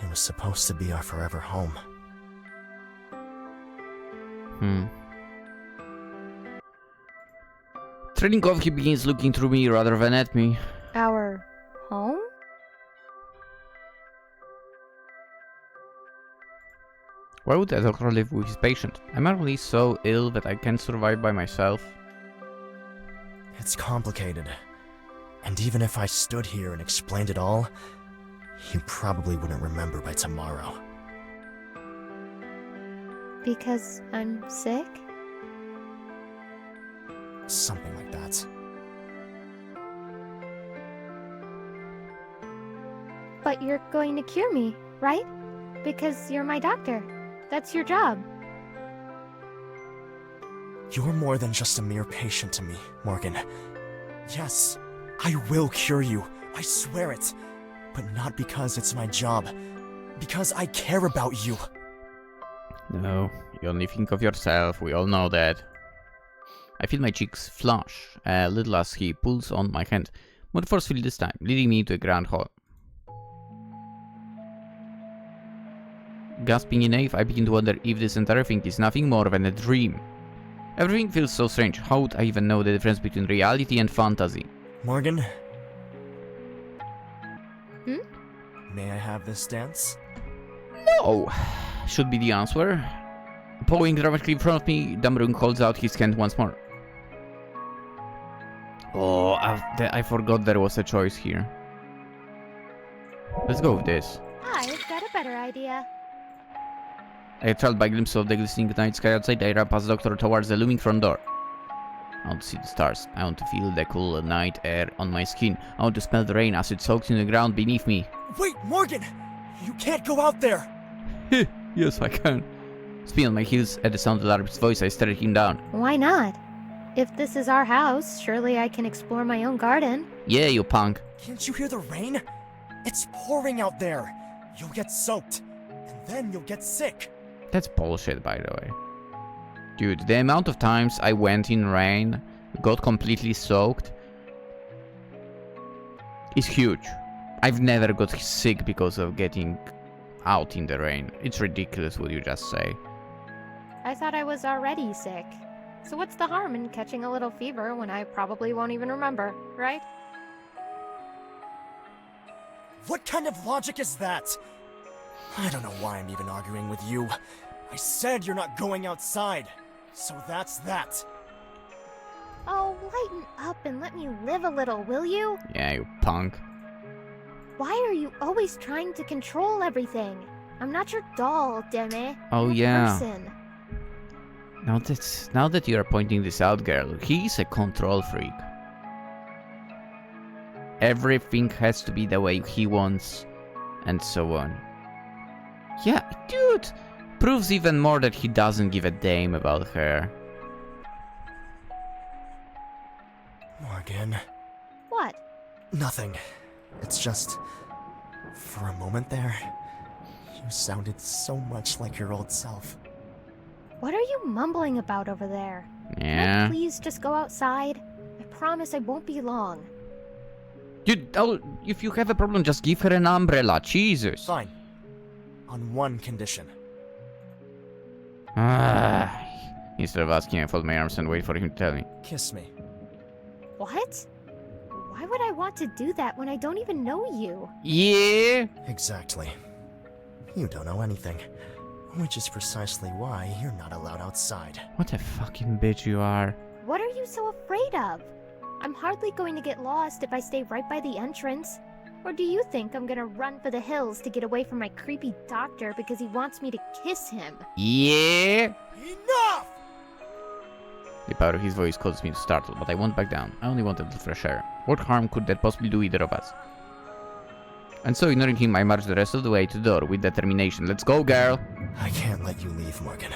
It was supposed to be our forever home. Trailing off, he begins looking through me rather than at me. Our home? Why would a doctor live with his patient? Am I really so ill that I can't survive by myself? It's complicated. And even if I stood here and explained it all, you probably wouldn't remember by tomorrow. Because I'm sick? Something like that. But you're going to cure me, right? Because you're my doctor. That's your job. You're more than just a mere patient to me, Morgan. Yes, I will cure you. I swear it. But not because it's my job. Because I care about you. No, you only think of yourself, we all know that. I feel my cheeks flush a little as he pulls on my hand, more forcefully this time, leading me to a grand hall. Gasping in awe, I begin to wonder if this entire thing is nothing more than a dream. Everything feels so strange. How would I even know the difference between reality and fantasy? Morgan? Hmm? May I have this dance? No! Should be the answer. Pausing dramatically in front of me, Damrung holds out his hand once more. Oh, I forgot there was a choice here. Let's go with this. I've got a better idea. I trailed by a glimpse of the glistening night sky outside. I ran past the doctor towards the looming front door. I want to see the stars. I want to feel the cool night air on my skin. I want to smell the rain as it soaks in the ground beneath me. Wait, Morgan! You can't go out there! Yes, I can. Spin on my heels at the sound of Larry's voice, I stared him down. Why not? If this is our house, surely I can explore my own garden. Yeah, you punk. Can't you hear the rain? It's pouring out there. You'll get soaked. And then you'll get sick. That's bullshit, by the way. Dude, the amount of times I went in rain, got completely soaked, is huge. I've never got sick because of getting out in the rain. It's ridiculous what you just say. I thought I was already sick. So what's the harm in catching a little fever when I probably won't even remember, right? What kind of logic is that? I don't know why I'm even arguing with you. I said you're not going outside. So that's that. Oh, lighten up and let me live a little, will you? Yeah, you punk. Why are you always trying to control everything? I'm not your doll, Deme. Oh, I'm a yeah. person. Now that you're pointing this out, girl, he's a control freak. Everything has to be the way he wants, and so on. Yeah, dude! Proves even more that he doesn't give a damn about her. Morgan. What? Nothing. It's just... For a moment there, you sounded so much like your old self. What are you mumbling about over there? Can Yeah. I please just go outside? I promise I won't be long. Dude, if you have a problem, just give her an umbrella. Jesus. Fine. On one condition. Instead of asking, I fold my arms and wait for him to tell me. Kiss me. What? Why would I want to do that when I don't even know you? Yeah. Exactly. You don't know anything. Which is precisely why you're not allowed outside. What a fucking bitch you are. What are you so afraid of? I'm hardly going to get lost if I stay right by the entrance. Or do you think I'm gonna run for the hills to get away from my creepy doctor because he wants me to kiss him? Yeah. Enough! The power of his voice caused me to startle, but I won't back down. I only wanted the fresh air. What harm could that possibly do either of us? And so, ignoring him, I marched the rest of the way to the door with determination. Let's go, girl! I can't let you leave, Morgan.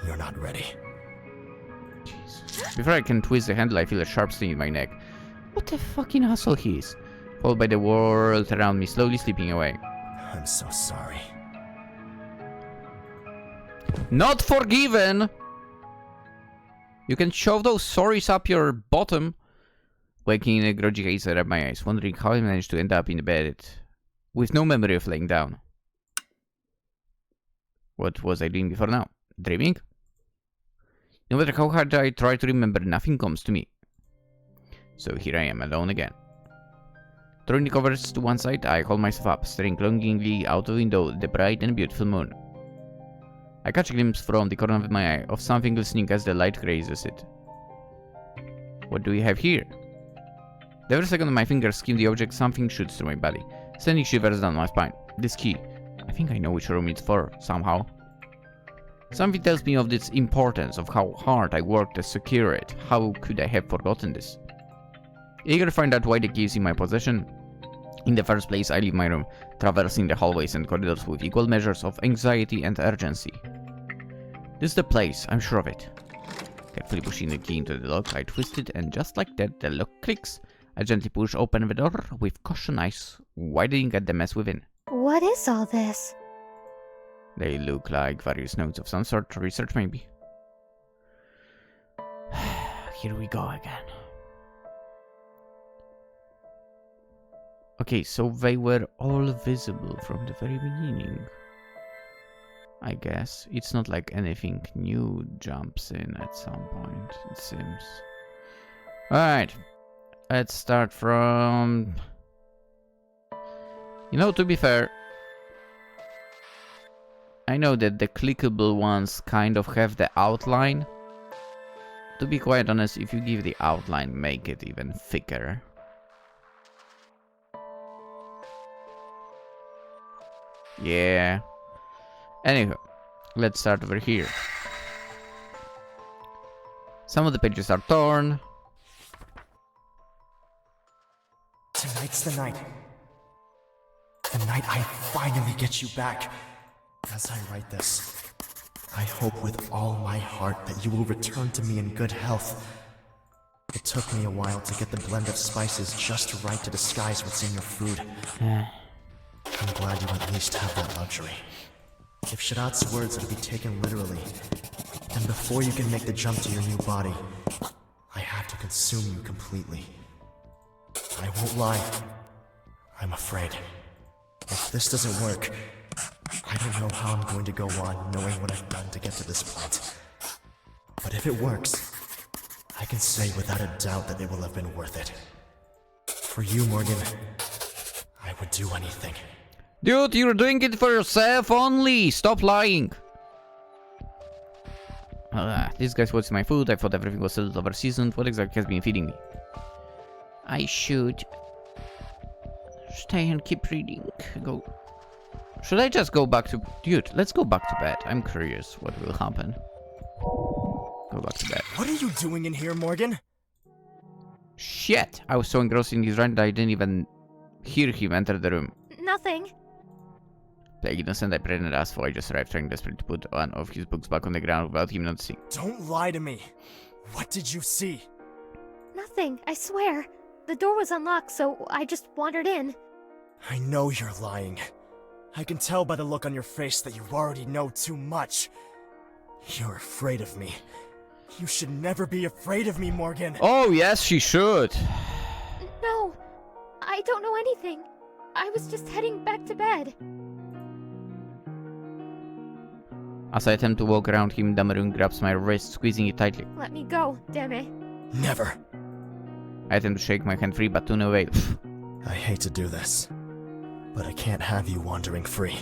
You're not ready. Jesus. Before I can twist the handle, I feel a sharp sting in my neck. What a fucking asshole he is. Followed by the world around me, slowly slipping away. I'm so sorry. Not forgiven! You can shove those sorries up your bottom. Waking in a grudgy haze, I rub my eyes, wondering how I managed to end up in bed with no memory of laying down. What was I doing before now? Dreaming? No matter how hard I try to remember, nothing comes to me. So here I am, alone again. Throwing the covers to one side, I hold myself up, staring longingly out the window at the bright and beautiful moon. I catch a glimpse from the corner of my eye of something glistening as the light grazes it. What do we have here? The every second my fingers skim the object, something shoots through my body, sending shivers down my spine. This key. I think I know which room it's for, somehow. Something tells me of its importance, of how hard I worked to secure it. How could I have forgotten this? Eager to find out why the key is in my possession, in the first place I leave my room, traversing the hallways and corridors with equal measures of anxiety and urgency. This is the place, I'm sure of it. Carefully pushing the key into the lock, I twist it, and just like that, the lock clicks. I gently push open the door, with caution eyes widening at the mess within. What is all this? They look like various notes of some sort, research maybe. Here we go again. Okay, so they were all visible from the very beginning. I guess. It's not like anything new jumps in at some point, it seems. Alright. Let's start from... You know, to be fair, I know that the clickable ones kind of have the outline. To be quite honest, if you give the outline, make it even thicker. Yeah. Anywho, let's start over here. Some of the pages are torn. Tonight's the night. The night I finally get you back. As I write this, I hope with all my heart that you will return to me in good health. It took me a while to get the blend of spices just right to disguise what's in your food. I'm glad you at least have that luxury. If Sharat's words are to be taken literally, then before you can make the jump to your new body, I have to consume you completely. I won't lie. I'm afraid. If this doesn't work, I don't know how I'm going to go on knowing what I've done to get to this point. But if it works, I can say without a doubt that it will have been worth it. For you, Morgan, I would do anything. Dude, you're doing it for yourself only! Stop lying! This guy's watching my food. I thought everything was settled over seasoned. What exactly has been feeding me? I should stay and keep reading. Go. Should I just go back to... Dude, let's go back to bed. I'm curious what will happen. Go back to bed. What are you doing in here, Morgan? Shit! I was so engrossed in his rant that I didn't even hear him enter the room. Nothing. Playing innocent, I prayed and asked for. I just arrived trying desperately to put one of his books back on the ground without him noticing. Don't lie to me. What did you see? Nothing, I swear. The door was unlocked, so I just wandered in. I know you're lying. I can tell by the look on your face that you already know too much. You're afraid of me. You should never be afraid of me, Morgan. Oh, yes, she should. No, I don't know anything. I was just heading back to bed. As I attempt to walk around him, Damarun grabs my wrist, squeezing it tightly. Let me go, damn it. Never. I attempt to shake my hand free, but to no avail. I hate to do this, but I can't have you wandering free.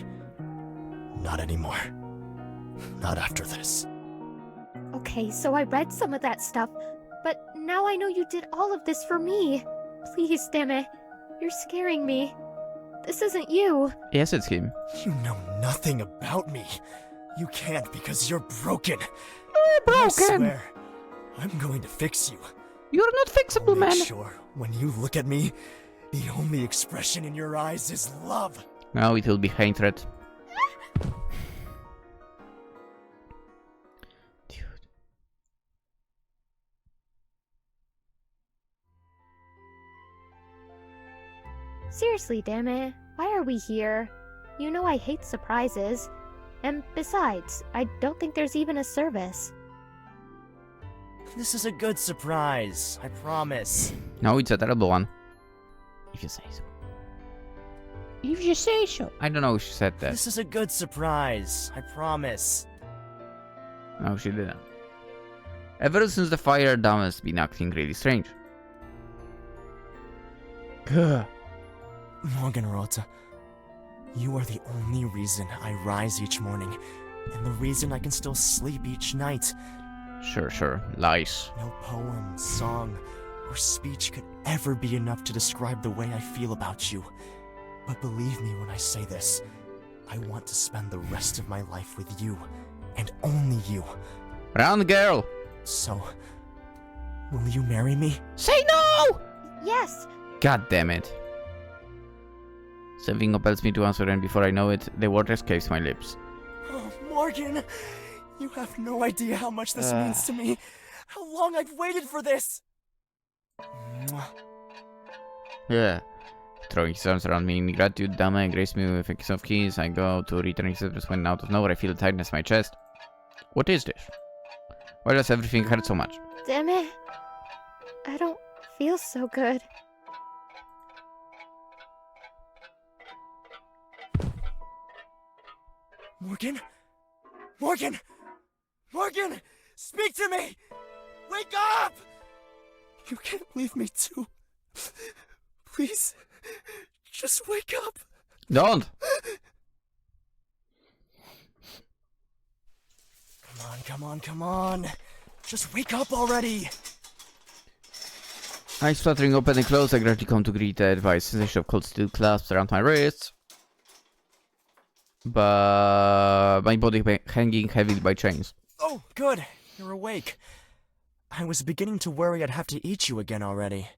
Not anymore. Not after this. Okay, so I read some of that stuff, but now I know you did all of this for me. Please, damn it. You're scaring me. This isn't you. Yes, it's him. You know nothing about me. You can't because you're broken. You're broken. I swear, I'm going to fix you. You're not fixable, man. Make sure when you look at me, the only expression in your eyes is love. Now it will be hatred. Dude. Seriously, damn it. Why are we here? You know I hate surprises. And besides, I don't think there's even a service. This is a good surprise, I promise. No, it's a terrible one. If you say so. If you say so. I don't know if she said that. This is a good surprise, I promise. No, she didn't. Ever since the fire, Dam has been acting really strange. Gah. Morgan Rota, you are the only reason I rise each morning and the reason I can still sleep each night. Sure. Lies. No poem, song, or speech could ever be enough to describe the way I feel about you. But believe me when I say this, I want to spend the rest of my life with you, and only you. Round girl! So, will you marry me? Say no! Yes! God damn it. Something compels me to answer, and before I know it, the word escapes my lips. Oh, Morgan! You have no idea how much this means to me. How long I've waited for this! Mwah. Yeah. Throwing his arms around me in gratitude, Dama graced me with a kiss of keys. I go to return his lips when out of nowhere I feel a tightness in my chest. What is this? Why does everything hurt so much? Damn it. I don't feel so good. Morgan? Morgan! Morgan! Speak to me! Wake up! You can't leave me too. Please, just wake up. Don't! Come on. Just wake up already. Eyes fluttering open and closed, I gradually come to greet the advice. Sensation of cold steel clasps around my wrists. But my body hanging heavily by chains. Oh, good. You're awake. I was beginning to worry I'd have to eat you again already.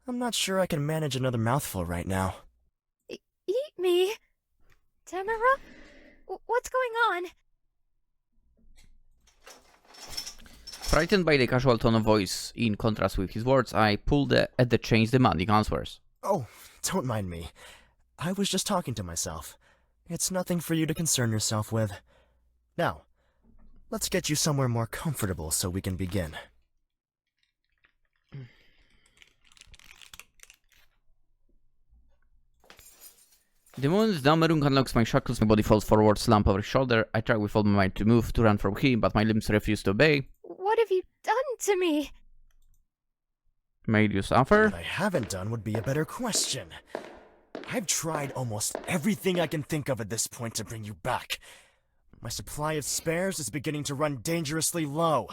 I'm not sure I can manage another mouthful right now. Eat me? Tamara? What's going on? Frightened by the casual tone of voice in contrast with his words, I pulled at the chains demanding answers. Oh, don't mind me. I was just talking to myself. It's nothing for you to concern yourself with. Now, let's get you somewhere more comfortable so we can begin. The moment Damerung unlocks my shackles, my body falls forward, slump over his shoulder. I try with all my might to move, to run from him, but my limbs refuse to obey. What have you done to me? Made you suffer? What I haven't done would be a better question. I've tried almost everything I can think of at this point to bring you back. My supply of spares is beginning to run dangerously low.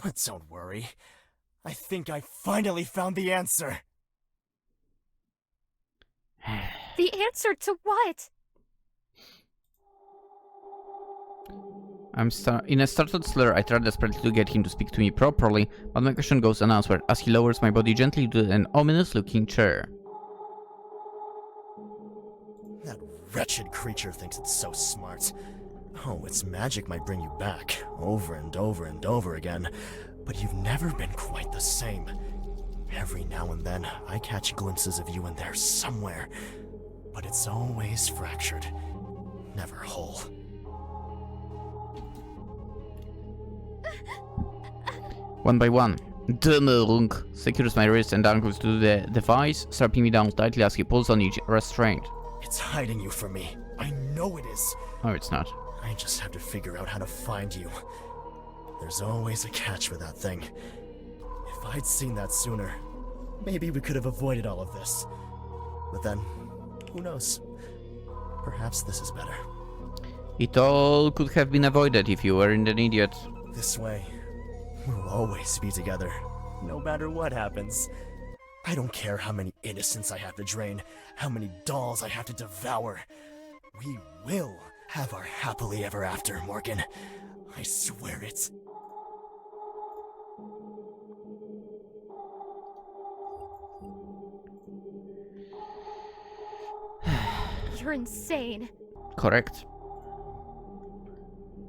But don't worry. I think I finally found the answer. The answer to what? In a startled slur, I try desperately to get him to speak to me properly, but my question goes unanswered as he lowers my body gently to an ominous-looking chair. That wretched creature thinks it's so smart. Oh, its magic might bring you back, over and over and over again, but you've never been quite the same. Every now and then, I catch glimpses of you in there somewhere, but it's always fractured, never whole. One by one, Damerung secures my wrist and ankles to the device, strapping me down tightly as he pulls on each restraint. It's hiding you from me. I know it is. Oh, it's not. I just have to figure out how to find you. There's always a catch with that thing. If I'd seen that sooner, maybe we could have avoided all of this. But then, who knows? Perhaps this is better. It all could have been avoided if you weren't an idiot. This way, we'll always be together, no matter what happens. I don't care how many innocents I have to drain, how many dolls I have to devour. We will have our happily ever after, Morgan. I swear it. You're insane. Correct.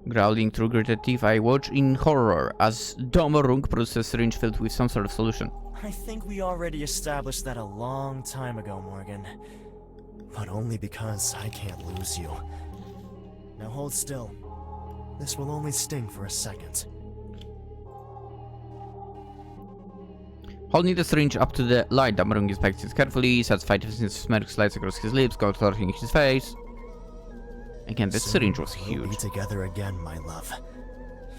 Growling through gritted teeth, I watch in horror as Damerung produces a syringe filled with some sort of solution. I think we already established that a long time ago, Morgan. But only because I can't lose you. Now hold still. This will only sting for a second. Holding the syringe up to the light, Damerung inspects it carefully, satisfied his smirk slides across his lips, contorting his face. Again, this syringe was We'll be huge. together again, my love.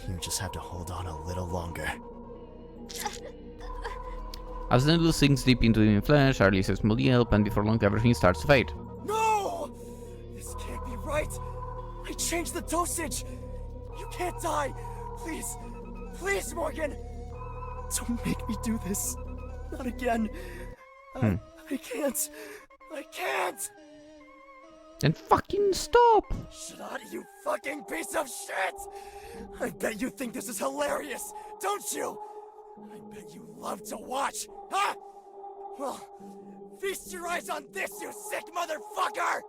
You just have to hold on a little longer. As the needle sinks deep into human flesh, I release a small yelp, and before long everything starts to fade. No! This can't be right! I changed the dosage! You can't die! Please! Please, Morgan! Don't make me do this. Not again. I can't. I can't! Then fucking stop! Shut, you fucking piece of shit! I bet you think this is hilarious, don't you? I bet you love to watch, huh? Well, feast your eyes on this, you sick motherfucker!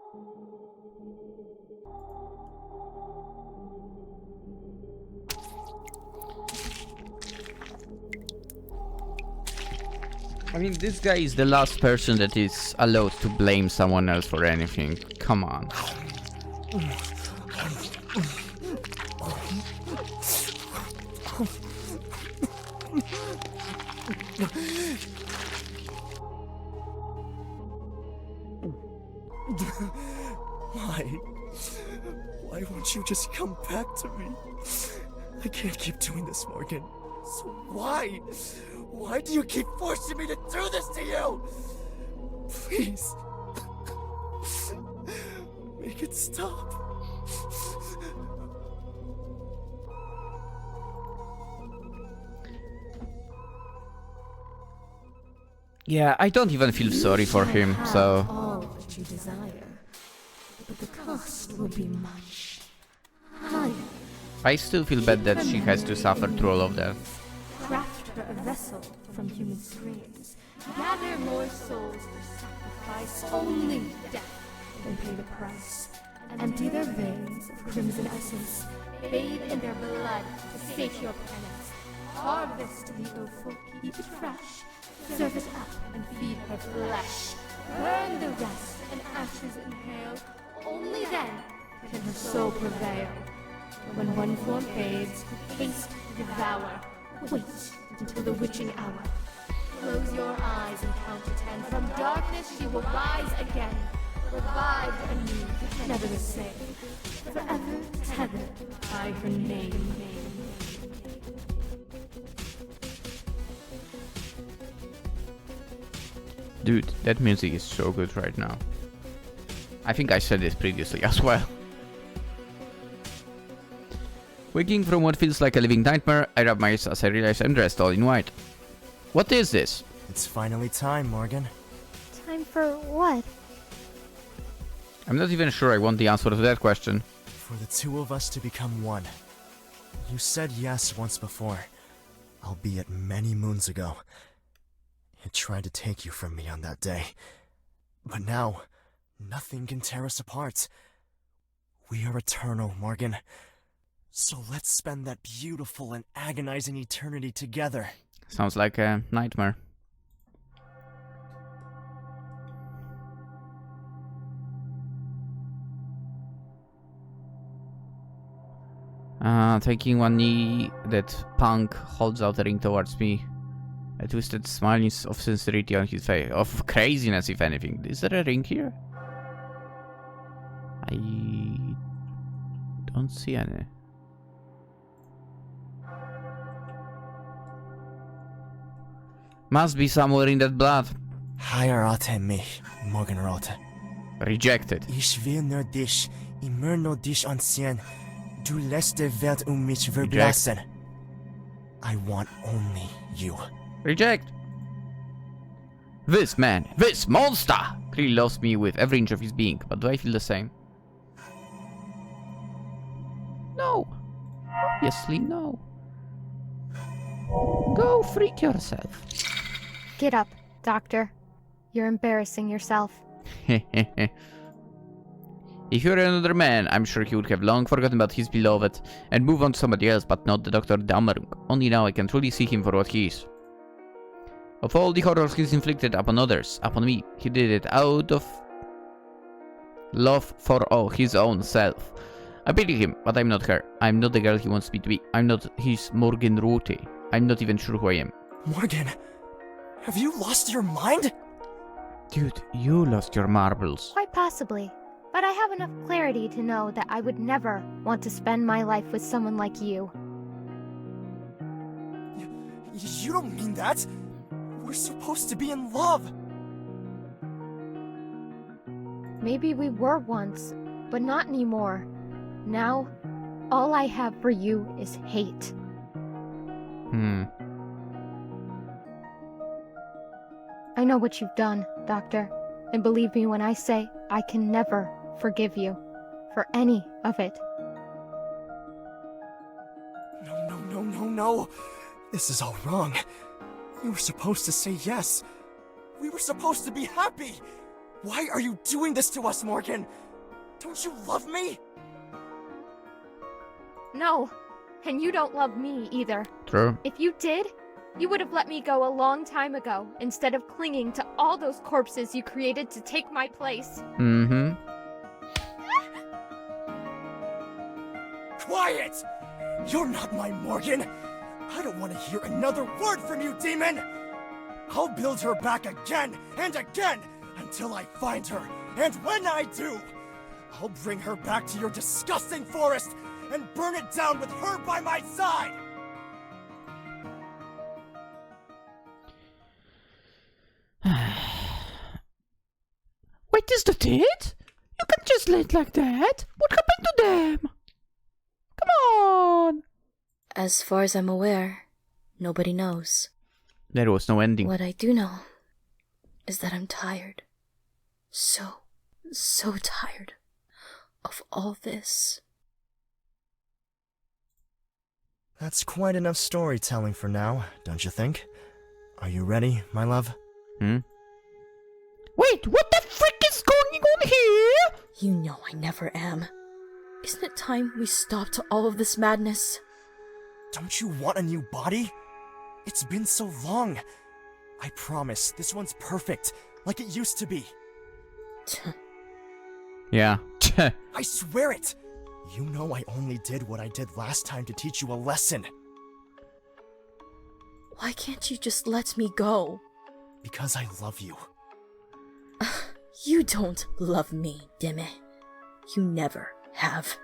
I mean, this guy is the last person that is allowed to blame someone else for anything. Come on. Why won't you just come back to me? I can't keep doing this, Morgan. So why? Why do you keep forcing me to do this to you? Please. Make it stop. Yeah, I don't even feel sorry for him, so... all that you desire, but the cost will be much higher. I still feel bad that she has to suffer through all of that. Craft her a vessel from human streams. Gather more souls for sacrifice. Only death can pay the price. Empty their veins of crimson essence. Bathe in their blood to sate your penance. Harvest the awful, keep it fresh. Serve it up and feed her flesh. Burn the rest and ashes inhale. Only then can her soul prevail. When one form fades, haste to devour. Wait until the witching hour. Close your eyes and count to 10. From darkness she will rise again. Revived anew, never the same. Forever tethered by her name. Dude, that music is so good right now. I think I said this previously as well. Waking from what feels like a living nightmare, I rub my eyes as I realize I'm dressed all in white. What is this? It's finally time, Morgan. Time for what? I'm not even sure I want the answer to that question. For the two of us to become one. You said yes once before, albeit many moons ago. I tried to take you from me on that day. But now, nothing can tear us apart. We are eternal, Morgan. So let's spend that beautiful and agonizing eternity together. Sounds like a nightmare. Taking one knee, that punk holds out the ring towards me. A twisted smile of sincerity on his face. Of craziness, if anything. Is there a ring here? I don't see any. Must be somewhere in that blood. Heirate mich, Morgenröte. Rejected. Ich will nur dich, immer nur dich ansehen. Du lässt die Welt mich verblassen. I want only you. Reject. This man, this monster, clearly loves me with every inch of his being, but do I feel the same? No. Obviously no. Go freak yourself. Get up, Doctor. You're embarrassing yourself. If you were another man, I'm sure he would have long forgotten about his beloved and move on to somebody else, but not the Dr. Dammerung. Only now I can truly see him for what he is. Of all the horrors he's inflicted upon others, upon me, he did it out of love for his own self. I pity him, but I'm not her. I'm not the girl he wants me to be. I'm not his Morgenröte. I'm not even sure who I am. Morgan, have you lost your mind? Dude, you lost your marbles. Quite possibly. But I have enough clarity to know that I would never want to spend my life with someone like you. You don't mean that. We're supposed to be in love. Maybe we were once, but not anymore. Now, all I have for you is hate. I know what you've done, Doctor, and believe me when I say I can never forgive you for any of it. No. This is all wrong. You were supposed to say yes. We were supposed to be happy. Why are you doing this to us, Morgan? Don't you love me? No, and you don't love me either. True. If you did, you would have let me go a long time ago, instead of clinging to all those corpses you created to take my place. Mm-hmm. Quiet! You're not my Morgan! I don't want to hear another word from you, demon! I'll build her back again and again until I find her, and when I do, I'll bring her back to your disgusting forest and burn it down with her by my side! Wait, is that it? You can't just let like that. What happened to them? Come on! As far as I'm aware, nobody knows. There was no ending. What I do know is that I'm tired. So tired of all this. That's quite enough storytelling for now, don't you think? Are you ready, my love? Wait, what the frick is going on here? You know I never am. Isn't it time we stopped all of this madness? Don't you want a new body? It's been so long. I promise, this one's perfect, like it used to be. Yeah. I swear it! You know I only did what I did last time to teach you a lesson. Why can't you just let me go? Because I love you. You don't love me, Deme. You never have.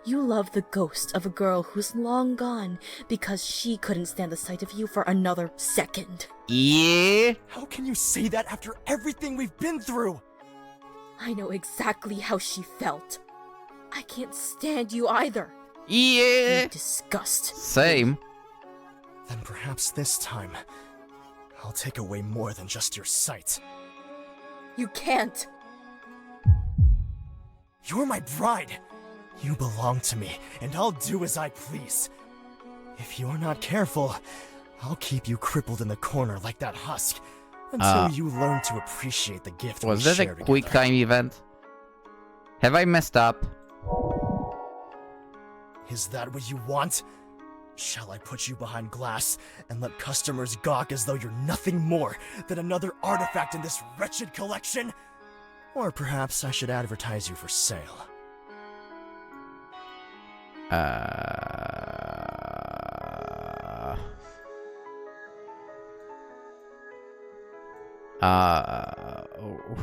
You love the ghost of a girl who's long gone because she couldn't stand the sight of you for another second. Yeah. How can you say that after everything we've been through? I know exactly how she felt. I can't stand you either. Yeah. You disgust. Same. Then perhaps this time, I'll take away more than just your sight. You can't. You're my bride. You belong to me, and I'll do as I please. If you're not careful, I'll keep you crippled in the corner like that husk, until you learn to appreciate the gift Was we that a share quick together. time event? Have I messed up? Is that what you want? Shall I put you behind glass and let customers gawk as though you're nothing more than another artifact in this wretched collection? Or perhaps I should advertise you for sale.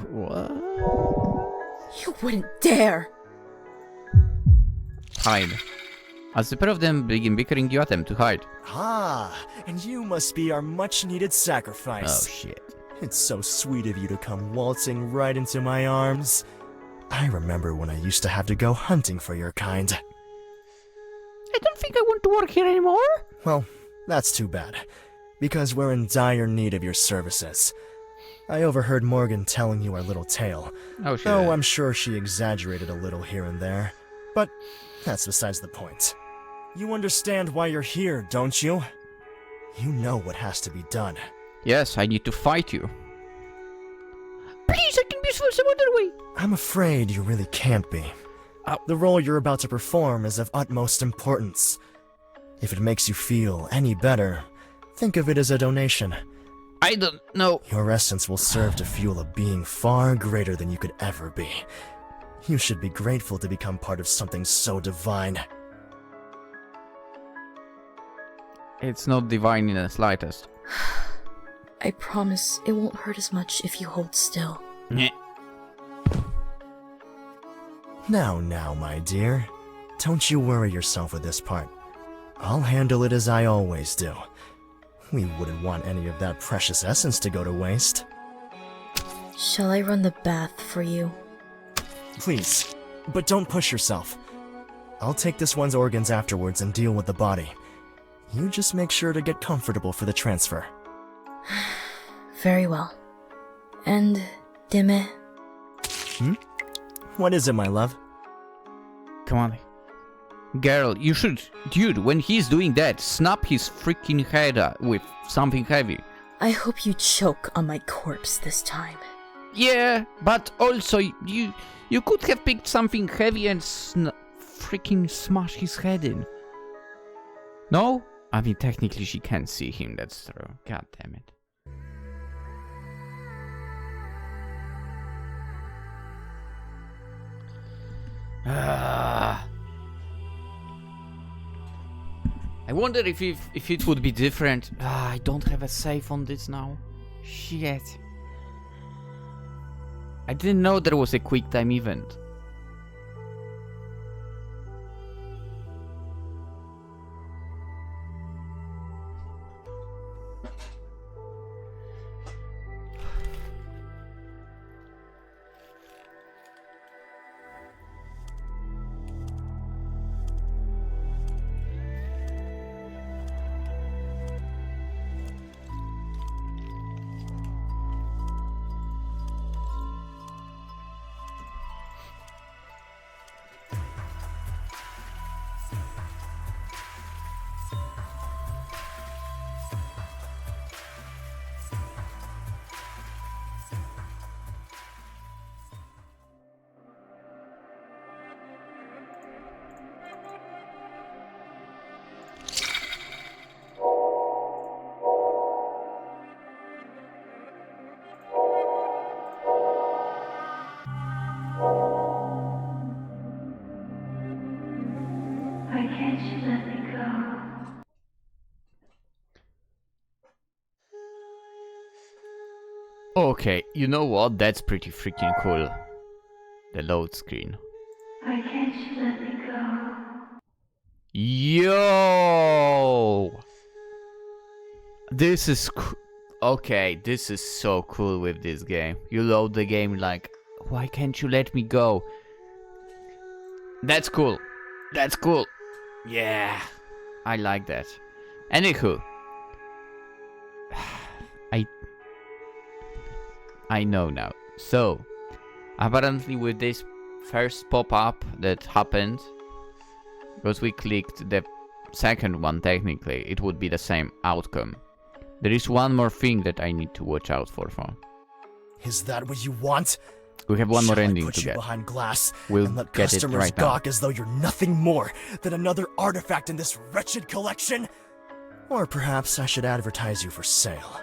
What? You wouldn't dare. Hide. As the pair of them begin bickering, you attempt to hide. Ah, and you must be our much-needed Oh sacrifice. shit. It's so sweet of you to come waltzing right into my arms. I remember when I used to have to go hunting for your kind. I don't think I want to work here anymore. Well, that's too bad, because we're in dire need of your services. I overheard Morgan telling you our little tale, Oh shit. though I'm sure she exaggerated a little here and there. But that's besides the point. You understand why you're here, don't you? You know what has to be done. Yes, I need to fight you. Please, I can be useful some other way. I'm afraid you really can't be. The role you're about to perform is of utmost importance. If it makes you feel any better, think of it as a donation. I don't know. Your essence will serve to fuel a being far greater than you could ever be. You should be grateful to become part of something so divine. It's not divine in the slightest. I promise it won't hurt as much if you hold still. Now, my dear. Don't you worry yourself with this part. I'll handle it as I always do. We wouldn't want any of that precious essence to go to waste. Shall I run the bath for you? Please, but don't push yourself. I'll take this one's organs afterwards and deal with the body. You just make sure to get comfortable for the transfer. Very well. And, Deme? What is it, my love? Come on. Girl, you should... Dude, when he's doing that, snap his freaking head with something heavy. I hope you choke on my corpse this time. Yeah, but also, you could have picked something heavy and freaking smash his head in. No? I mean, technically she can't see him, that's true. God damn it. I wonder if it would be different. I don't have a save on this now. Shit. I didn't know there was a quick time event. Okay, you know what? That's pretty freaking cool. The load screen. Why can't you let me go? Yo! This is okay, this is so cool with this game. You load the game like, why can't you let me go? That's cool. That's cool. Yeah. I like that. Anywho. I know now. So, apparently with this first pop-up that happened, because we clicked the second one technically, it would be the same outcome. There is one more thing that I need to watch out for. Is that what you want? We have one more Shall I ending put to you get. behind glass We'll and let get it customers right now. gawk as though you're nothing more than another artifact in this wretched collection? Or perhaps I should advertise you for sale.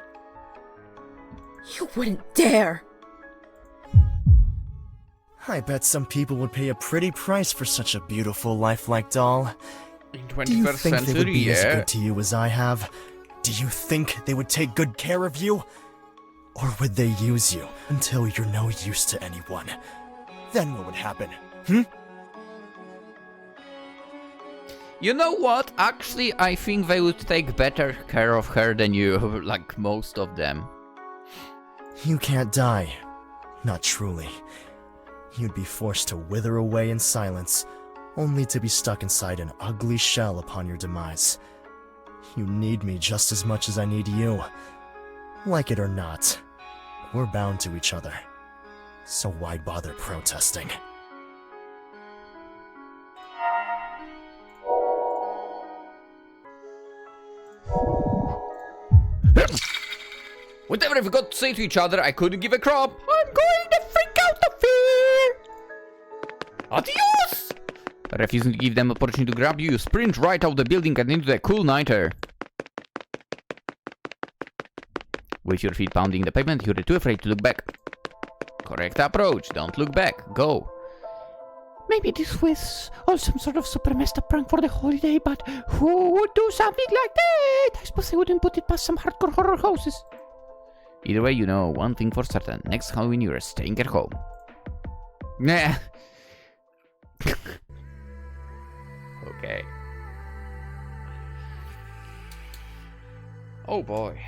You wouldn't dare! I bet some people would pay a pretty price for such a beautiful, lifelike doll. In Do you 21st think they would century, be as yeah. good to you as I have? Do you think they would take good care of you? Or would they use you until you're no use to anyone? Then what would happen? You know what? Actually, I think they would take better care of her than you, like most of them. You can't die. Not truly. You'd be forced to wither away in silence, only to be stuck inside an ugly shell upon your demise. You need me just as much as I need you. Like it or not, we're bound to each other. So why bother protesting? Whatever we got to say to each other, I couldn't give a crap. I'm going to freak out of fear. Adios! Refusing to give them opportunity to grab you, you sprint right out the building and into the cool night air. With your feet pounding the pavement, you're too afraid to look back. Correct approach, don't look back, go. Maybe this was all some sort of super messed up prank for the holiday, but who would do something like that? I suppose I wouldn't put it past some hardcore horror houses. Either way, you know one thing for certain. Next Halloween, you're staying at home. Nah. Okay. Oh boy.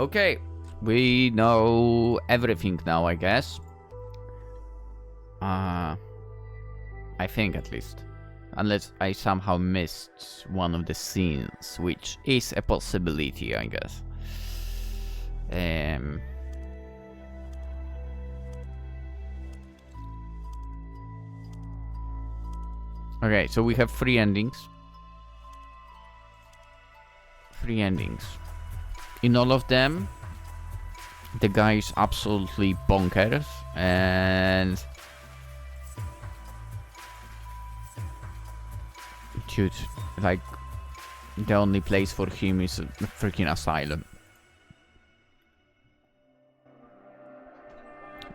Okay, we know everything now, I guess. I think at least. Unless I somehow missed one of the scenes, which is a possibility, I guess. Okay, so we have 3 endings. 3 endings. In all of them, the guy is absolutely bonkers, and dude, like, the only place for him is a freaking asylum.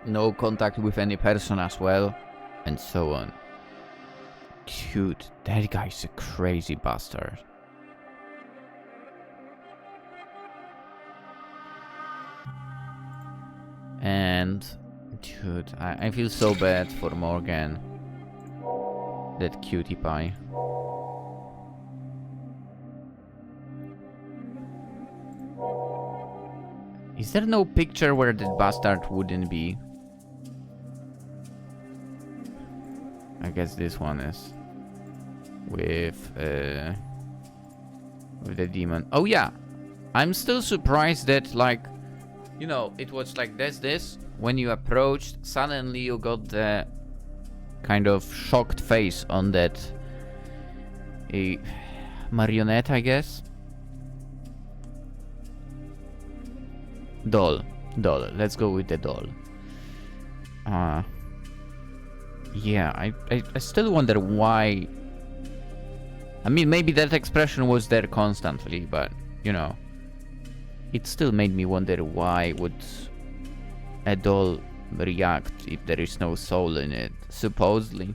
No contact with any person as well, and so on. Dude, that guy's a crazy bastard. And, dude, I feel so bad for Morgan. That cutie pie. Is there no picture where that bastard wouldn't be? I guess this one is. With the demon. Oh yeah! I'm still surprised that, like, you know, it was like this. When you approached, suddenly you got the kind of shocked face on that Marionette, I guess. Doll. Let's go with the doll. Yeah, I still wonder why. I mean, maybe that expression was there constantly, but, you know, it still made me wonder why would a doll react if there is no soul in it, supposedly.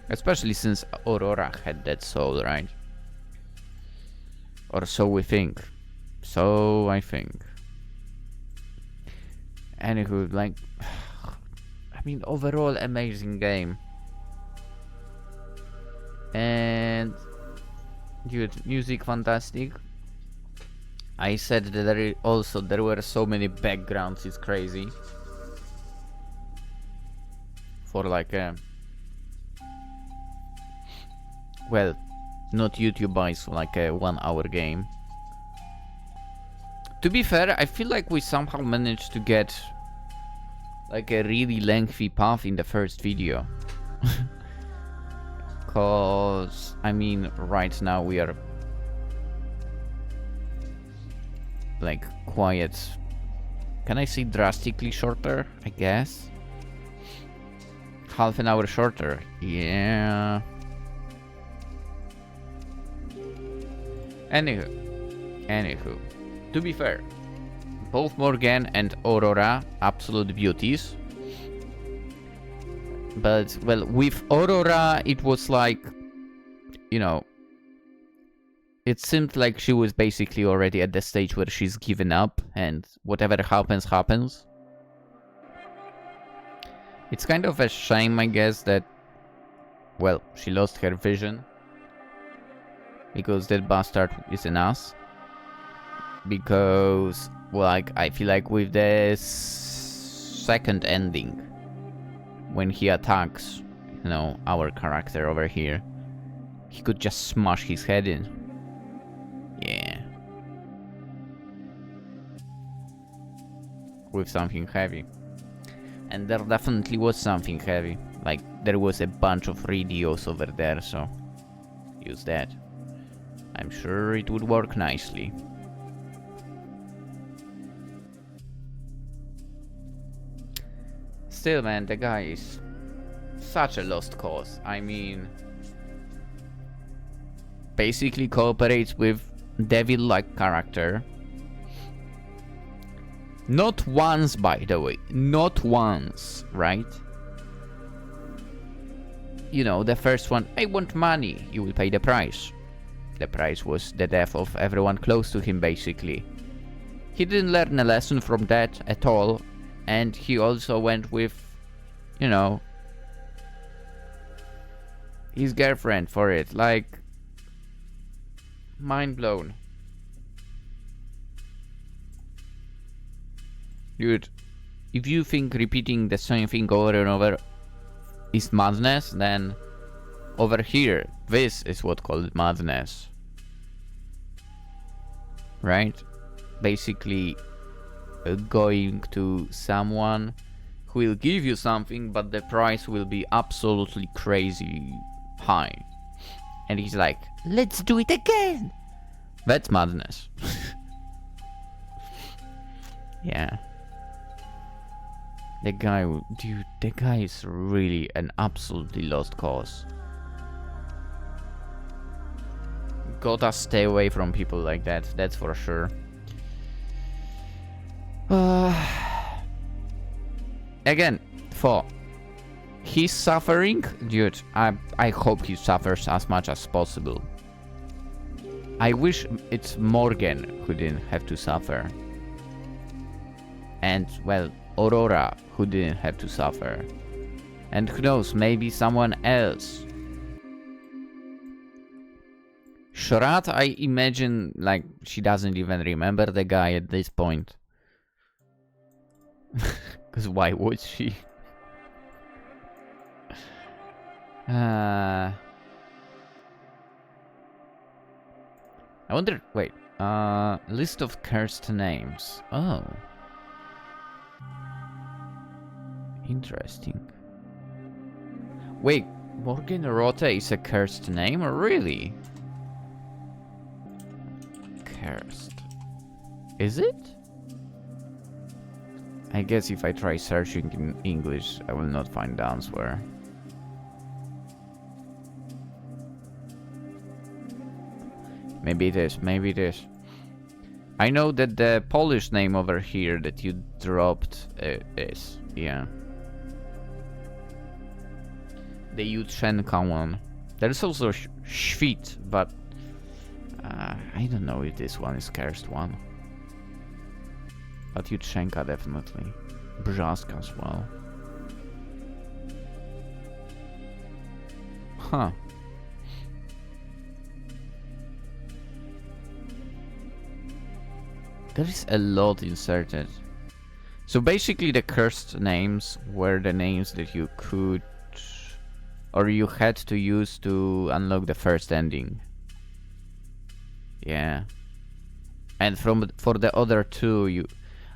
Especially since Aurora had that soul, right? Or so we think. So I think. Anywho, like, I mean, overall amazing game. And, dude, music fantastic. I said that there were so many backgrounds, it's crazy. For like a, well, not YouTube buys, like a 1 hour game. To be fair, I feel like we somehow managed to get like a really lengthy path in the first video. Cause, I mean, right now we are like quiet. Can I say drastically shorter? I guess. Half an hour shorter. Yeah. Anywho. To be fair, both Morgan and Aurora, absolute beauties. But, well, with Aurora, it was like, you know, it seemed like she was basically already at the stage where she's given up, and whatever happens, happens. It's kind of a shame, I guess, that, well, she lost her vision. Because that bastard is an ass. Because, well, like, I feel like with this second ending, when he attacks, you know, our character over here, he could just smash his head in. Yeah. With something heavy. And there definitely was something heavy. Like, there was a bunch of radios over there, so use that. I'm sure it would work nicely. Still, man, the guy is such a lost cause. I mean, basically cooperates with devil-like character. Not once, by the way. Not once, right? You know, the first one, I want money, you will pay the price. The price was the death of everyone close to him, basically. He didn't learn a lesson from that at all. And he also went with, you know, his girlfriend for it. Like, mind blown. Dude, if you think repeating the same thing over and over is madness, then over here, this is what called madness. Right? Basically, going to someone who will give you something, but the price will be absolutely crazy high. And he's like, let's do it again! That's madness. Yeah. The guy, dude, the guy is really an absolutely lost cause. Gotta stay away from people like that, that's for sure. Again, he's suffering, dude. I hope he suffers as much as possible. I wish it's Morgan who didn't have to suffer. And, well, Aurora who didn't have to suffer. And who knows, maybe someone else. Shrat, I imagine, like, she doesn't even remember the guy at this point. Because why would she? I wonder, wait, list of cursed names. Oh. Interesting. Wait, Morgan Rota is a cursed name? Really? Cursed. Is it? I guess if I try searching in English, I will not find the answer. Maybe it is, maybe it is. I know that the Polish name over here that you dropped is, yeah. The Jutrzenka one. There's also Świt, but I don't know if this one is cursed one. But Jutrzenka definitely. Brzaska as well. Huh. There is a lot inserted. So basically the cursed names were the names that you could or you had to use to unlock the first ending. Yeah. And for the other two,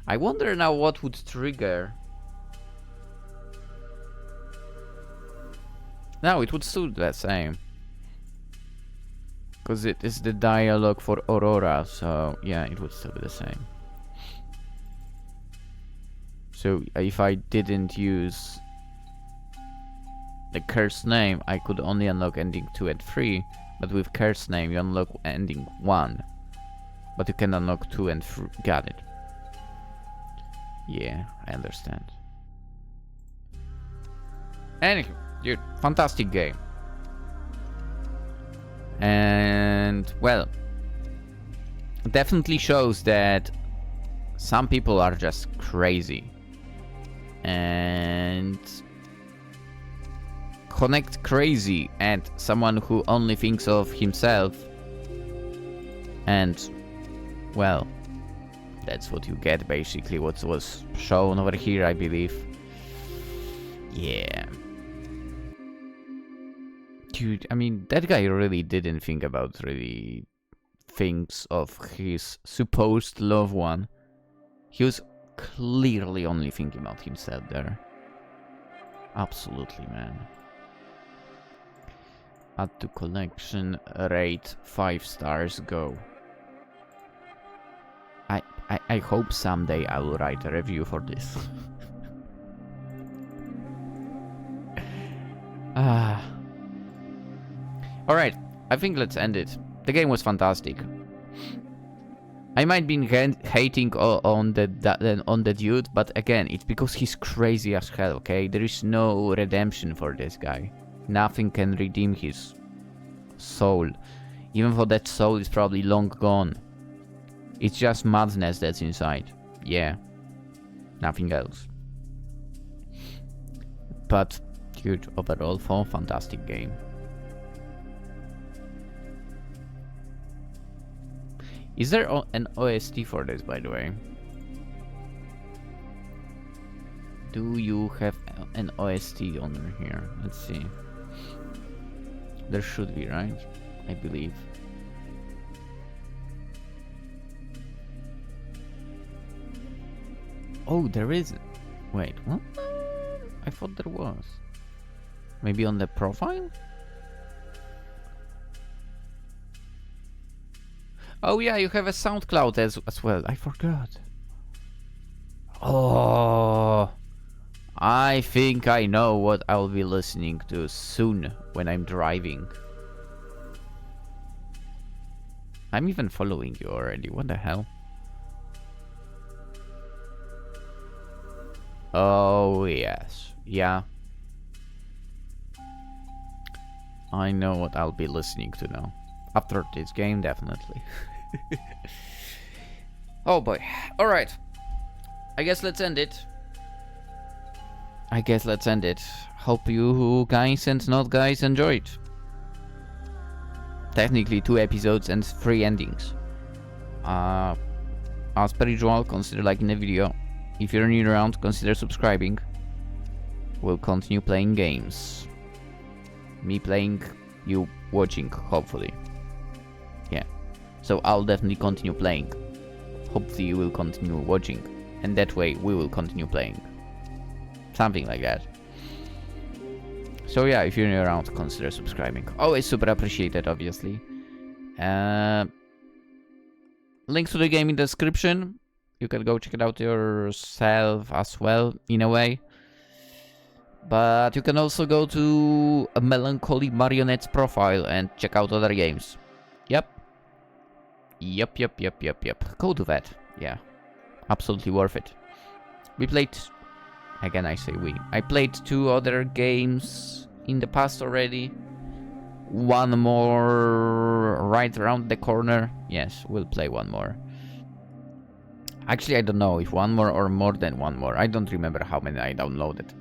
I wonder now what would trigger. No, it would still be the same. Because it is the dialogue for Aurora, so yeah, it would still be the same. So if I didn't use the cursed name, I could only unlock ending 2 and 3, but with cursed name you unlock ending 1. But you can unlock 2 and 3. Got it. Yeah, I understand. Anyway, dude, fantastic game. And, well, definitely shows that some people are just crazy. And connect crazy and someone who only thinks of himself. And, well, that's what you get basically, what was shown over here, I believe. Yeah. Dude, I mean, that guy really didn't think about really things of his supposed loved one. He was clearly only thinking about himself there. Absolutely, man. Add to collection, rate 5 stars, go. I hope someday I will write a review for this. Alright, I think let's end it. The game was fantastic. I might be hating on the dude, but again, it's because he's crazy as hell, okay? There is no redemption for this guy. Nothing can redeem his soul. Even though that soul is probably long gone. It's just madness that's inside. Yeah. Nothing else. But, dude, overall, fantastic game. Is there an OST for this, by the way? Do you have an OST on here? Let's see. There should be, right? I believe. Oh, there is. Wait, what? I thought there was. Maybe on the profile? Oh yeah, you have a SoundCloud as well. I forgot. Oh, I think I know what I'll be listening to soon when I'm driving. I'm even following you already. What the hell? Oh yes, yeah. I know what I'll be listening to now. After this game, definitely. Oh boy. Alright. I guess let's end it. Hope you guys and not guys enjoyed. Technically 2 episodes and 3 endings. As per usual, consider liking the video. If you're new around, consider subscribing. We'll continue playing games. Me playing, you watching, hopefully. Yeah. So I'll definitely continue playing. Hopefully you will continue watching. And that way we will continue playing. Something like that. So yeah, if you're new around, consider subscribing. Always super appreciated, obviously. Links to the game in the description. You can go check it out yourself as well, in a way. But you can also go to a Melancholy Marionette's profile and check out other games. Yep. Go do that. Yeah. Absolutely worth it. We played... Again, I say we. I played 2 other games in the past already. One more right around the corner. Yes, we'll play one more. Actually, I don't know if one more or more than one more. I don't remember how many I downloaded.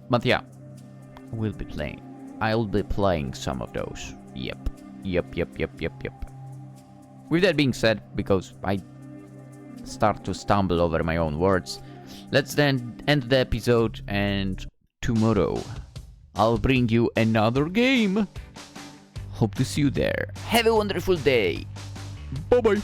But yeah, we'll be playing. I'll be playing some of those. Yep. With that being said, because I start to stumble over my own words, let's then end the episode, and tomorrow I'll bring you another game. Hope to see you there. Have a wonderful day. Bye bye.